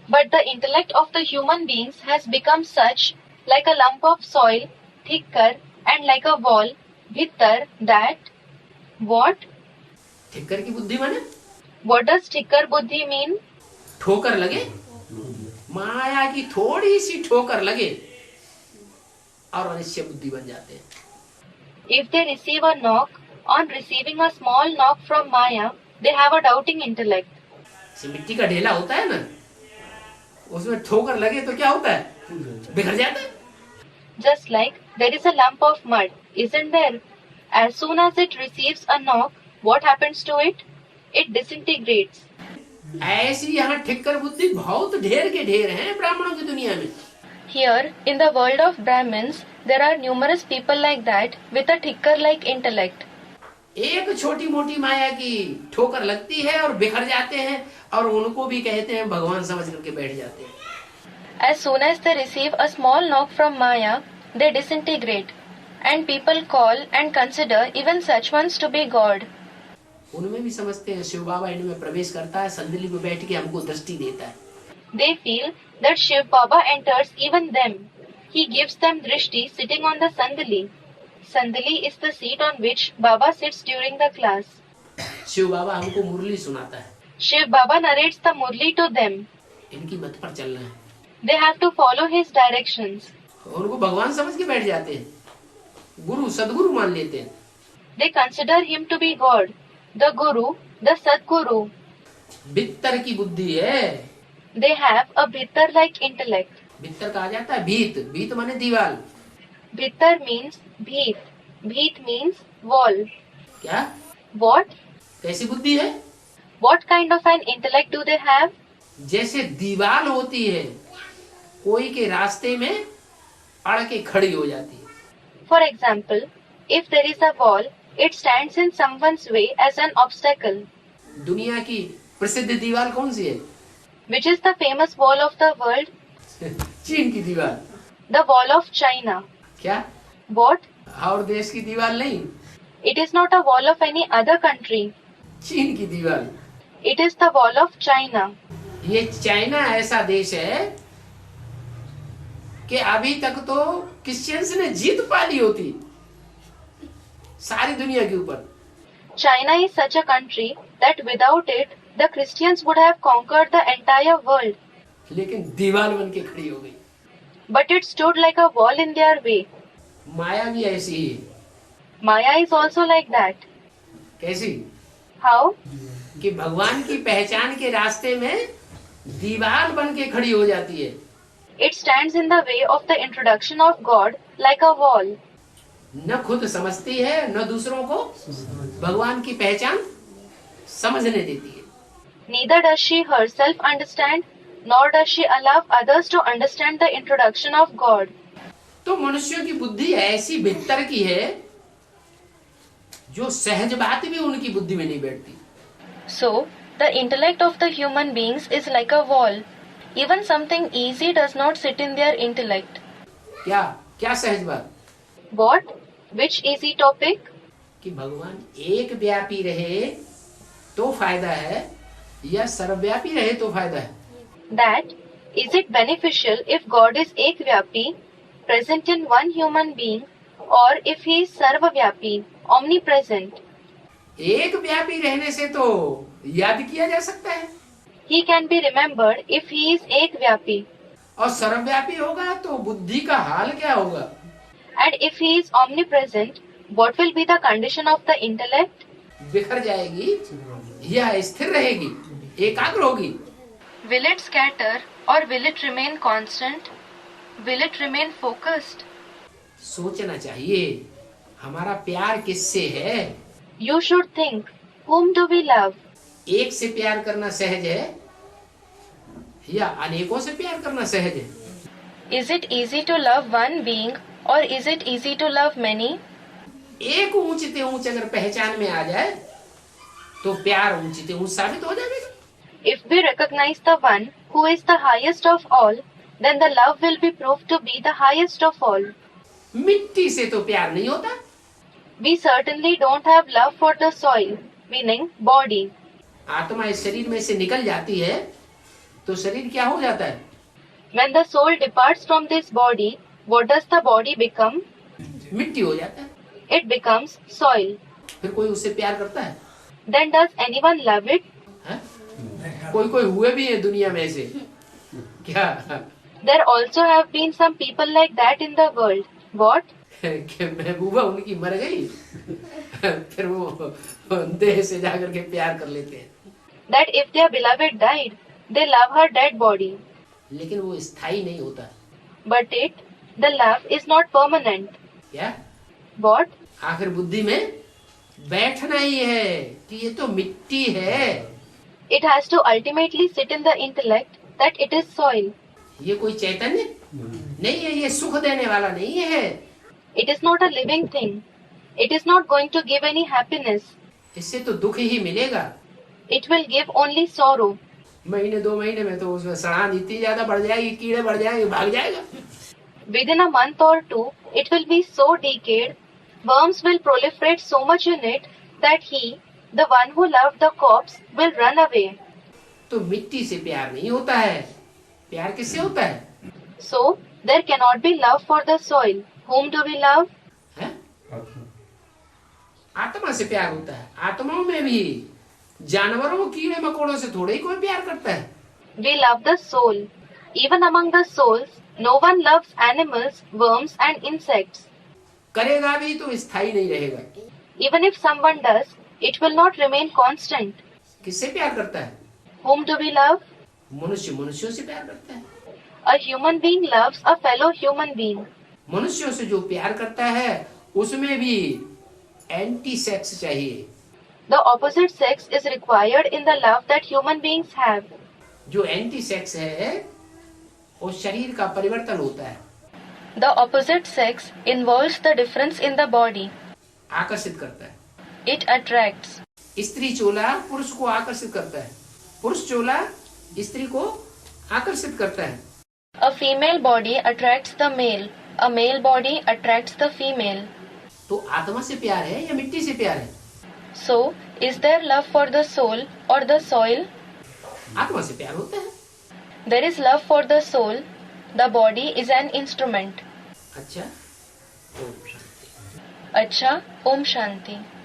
But the intellect of the human beings has become such, like a lump of soil, thicker, and like a wall, bhittar, that what?
ठिक्कर की बुद्धि माने
What does thicker buddhi mean?
ठोकर लगे, माया की थोड़ी सी ठोकर लगे और अनिश्चय बुद्धि बन जाते हैं।
If they receive a knock, on receiving a small knock from Maya, they have a doubting intellect.
जैसे मिट्टी का ढेला होता है ना, उसमें ठोकर लगे तो क्या होता है? बिखर जाता है।
Just like there is a lump of mud, isn't there? As soon as it receives a knock, what happens to it? It disintegrates.
ऐसी यहाँ ठिक्कर बुद्धि बहुत ढेर के ढेर हैं ब्राह्मणों की दुनिया में।
Here, in the world of Brahmins, there are numerous people like that with a thicker-like intellect.
एक छोटी मोटी माया की ठोकर लगती है और बिखर जाते हैं और उनको भी कहते हैं भगवान समझ करके बैठ जाते हैं।
As soon as they receive a small knock from Maya, they disintegrate, and people call and consider even such ones to be God.
उनमें भी समझते हैं शिव बाबा इनमें प्रवेश करता है, संदली पे बैठ के हमको दृष्टि देता है।
They feel that Shiv Baba enters even them. He gives them drishti sitting on the sandali. Sandali is the seat on which Baba sits during the class.
Shiv बाबा हमको मुरली सुनाता है,
Shiv Baba narrates the murli to them.
इनकी मत पर चलना है।
They have to follow his directions.
उनको भगवान समझ के बैठ जाते हैं, गुरु सदगुरु मान लेते हैं।
They consider him to be God, the Guru, the Sadguru.
भित्तर की बुद्धि है।
They have a bhittar-like intellect.
भित्तर कहा जाता है भीत, भीत माने दीवाल।
Bhittar means bheet. Bheet means wall.
क्या?
What?
कैसी बुद्धि है?
What kind of an intellect do they have?
जैसे दीवाल होती है कोई के रास्ते में अड़ के खड़ी हो जाती है.
For example, if there is a wall, it stands in someone's way as an obstacle.
दुनिया की प्रसिद्ध दीवार कौन सी है?
Which is the famous wall of the world?
चीन की दीवार.
The wall of China.
क्या?
What?
और देश की दीवार नहीं,
It is not a wall of any other country.
चीन की दीवार.
It is the wall of China.
ये चाइना ऐसा देश है कि अभी तक तो क्रिश्चियंस ने जीत पा ली होती सारी दुनिया के ऊपर.
China is such a country that without it, the Christians would have conquered the entire world.
लेकिन दीवार बन के खड़ी हो गई.
But it stood like a wall in their way.
माया भी ऐसी ही है.
Maya is also like that.
कैसी?
How?
कि भगवान की पहचान के रास्ते में दीवार बन के खड़ी हो जाती है.
It stands in the way of the introduction of God like a wall.
न खुद समझती है न दूसरों को भगवान की पहचान समझने देती है.
Neither does she herself understand, nor does she allow others to understand the introduction of God.
तो मनुष्यों की बुद्धि ऐसी भीतर की है जो सहज बात भी उनकी बुद्धि में नहीं बैठती.
So, the intellect of the human beings is like a wall. Even something easy does not sit in their intellect.
क्या क्या सहज बात?
What? Which easy topic?
कि भगवान एक व्यापी रहे तो फायदा है या सर्वव्यापी रहे तो फायदा है.
That, is it beneficial if God is ekvyapi, present in one human being, or if he is sarvavyapi, omnipresent?
एक व्यापी रहने से तो याद किया जा सकता है.
He can be remembered if he is ekvyapi.
और सर्वव्यापी होगा तो बुद्धि का हाल क्या होगा?
And if he is omnipresent, what will be the condition of the intellect?
बिखर जाएगी या स्थिर रहेगी, एकाग्र होगी.
Will it scatter or will it remain constant? Will it remain focused?
सोचना चाहिए हमारा प्यार किससे है.
You should think, whom do we love?
एक से प्यार करना सहज है या अनेकों से प्यार करना सहज है?
Is it easy to love one being or is it easy to love many?
एक ऊंचते ऊंच अगर पहचान में आ जाए तो प्यार ऊंचते ऊंच साबित हो जाएगा.
If we recognize the one who is the highest of all, then the love will be proved to be the highest of all.
मिट्टी से तो प्यार नहीं होता.
We certainly don't have love for the soil, meaning body.
आत्मा इस शरीर में से निकल जाती है तो शरीर क्या हो जाता है?
When the soul departs from this body, what does the body become?
मिट्टी हो जाता है.
It becomes soil.
फिर कोई उससे प्यार करता है?
Then does anyone love it?
है? कोई कोई हुए भी है दुनिया में से क्या?
There also have been some people like that in the world. What?
कि महबूबा उनकी मर गई फिर वो देह से जाकर के प्यार कर लेते हैं.
That if their beloved died, they love her dead body.
लेकिन वो स्थायी नहीं होता.
But the love is not permanent.
क्या?
What?
आखिर बुद्धि में बैठना ही है कि ये तो मिट्टी है.
It has to ultimately sit in the intellect that it is soil.
ये कोई चैतन्य नहीं है, ये सुख देने वाला नहीं है.
It is not a living thing. It is not going to give any happiness.
इससे तो दुख ही मिलेगा.
It will give only sorrow.
महीने 2 महीने में तो उसमें सड़ान इतनी ज्यादा बढ़ जाएगी, कीड़े बढ़ जाएंगे, भाग जाएगा.
Within a month or two, it will be so decayed, worms will proliferate so much in it that he, the one who loved the corpse, will run away.
तो मिट्टी से प्यार नहीं होता है. प्यार किससे होता है?
So, there cannot be love for the soil. Whom do we love?
है? आत्मा से प्यार होता है. आत्माओं में भी जानवरों कीड़े मकोड़ों से थोड़े ही कोई प्यार करता है.
We love the soul. Even among the souls, no one loves animals, worms and insects.
करेगा भी तो स्थायी नहीं रहेगा.
Even if someone does, it will not remain constant.
किससे प्यार करता है?
Whom do we love?
मनुष्य मनुष्यों से प्यार करता है.
A human being loves a fellow human being.
मनुष्यों से जो प्यार करता है उसमें भी एंटी सेक्स चाहिए.
The opposite sex is required in the love that human beings have.
जो एंटी सेक्स है और शरीर का परिवर्तन होता है।
The opposite sex involves the difference in the body.
आकर्षित करता है।
It attracts.
स्त्री चोला पुरुष को आकर्षित करता है, पुरुष चोला स्त्री को आकर्षित करता है।
A female body attracts the male. A male body attracts the female.
तो आत्मा से प्यार है या मिट्टी से प्यार है?
So, is there love for the soul or the soil?
आत्मा से प्यार होता है।
There is love for the soul. The body is an instrument.
अच्छा, Om Shanti.
Acha, Om Shanti.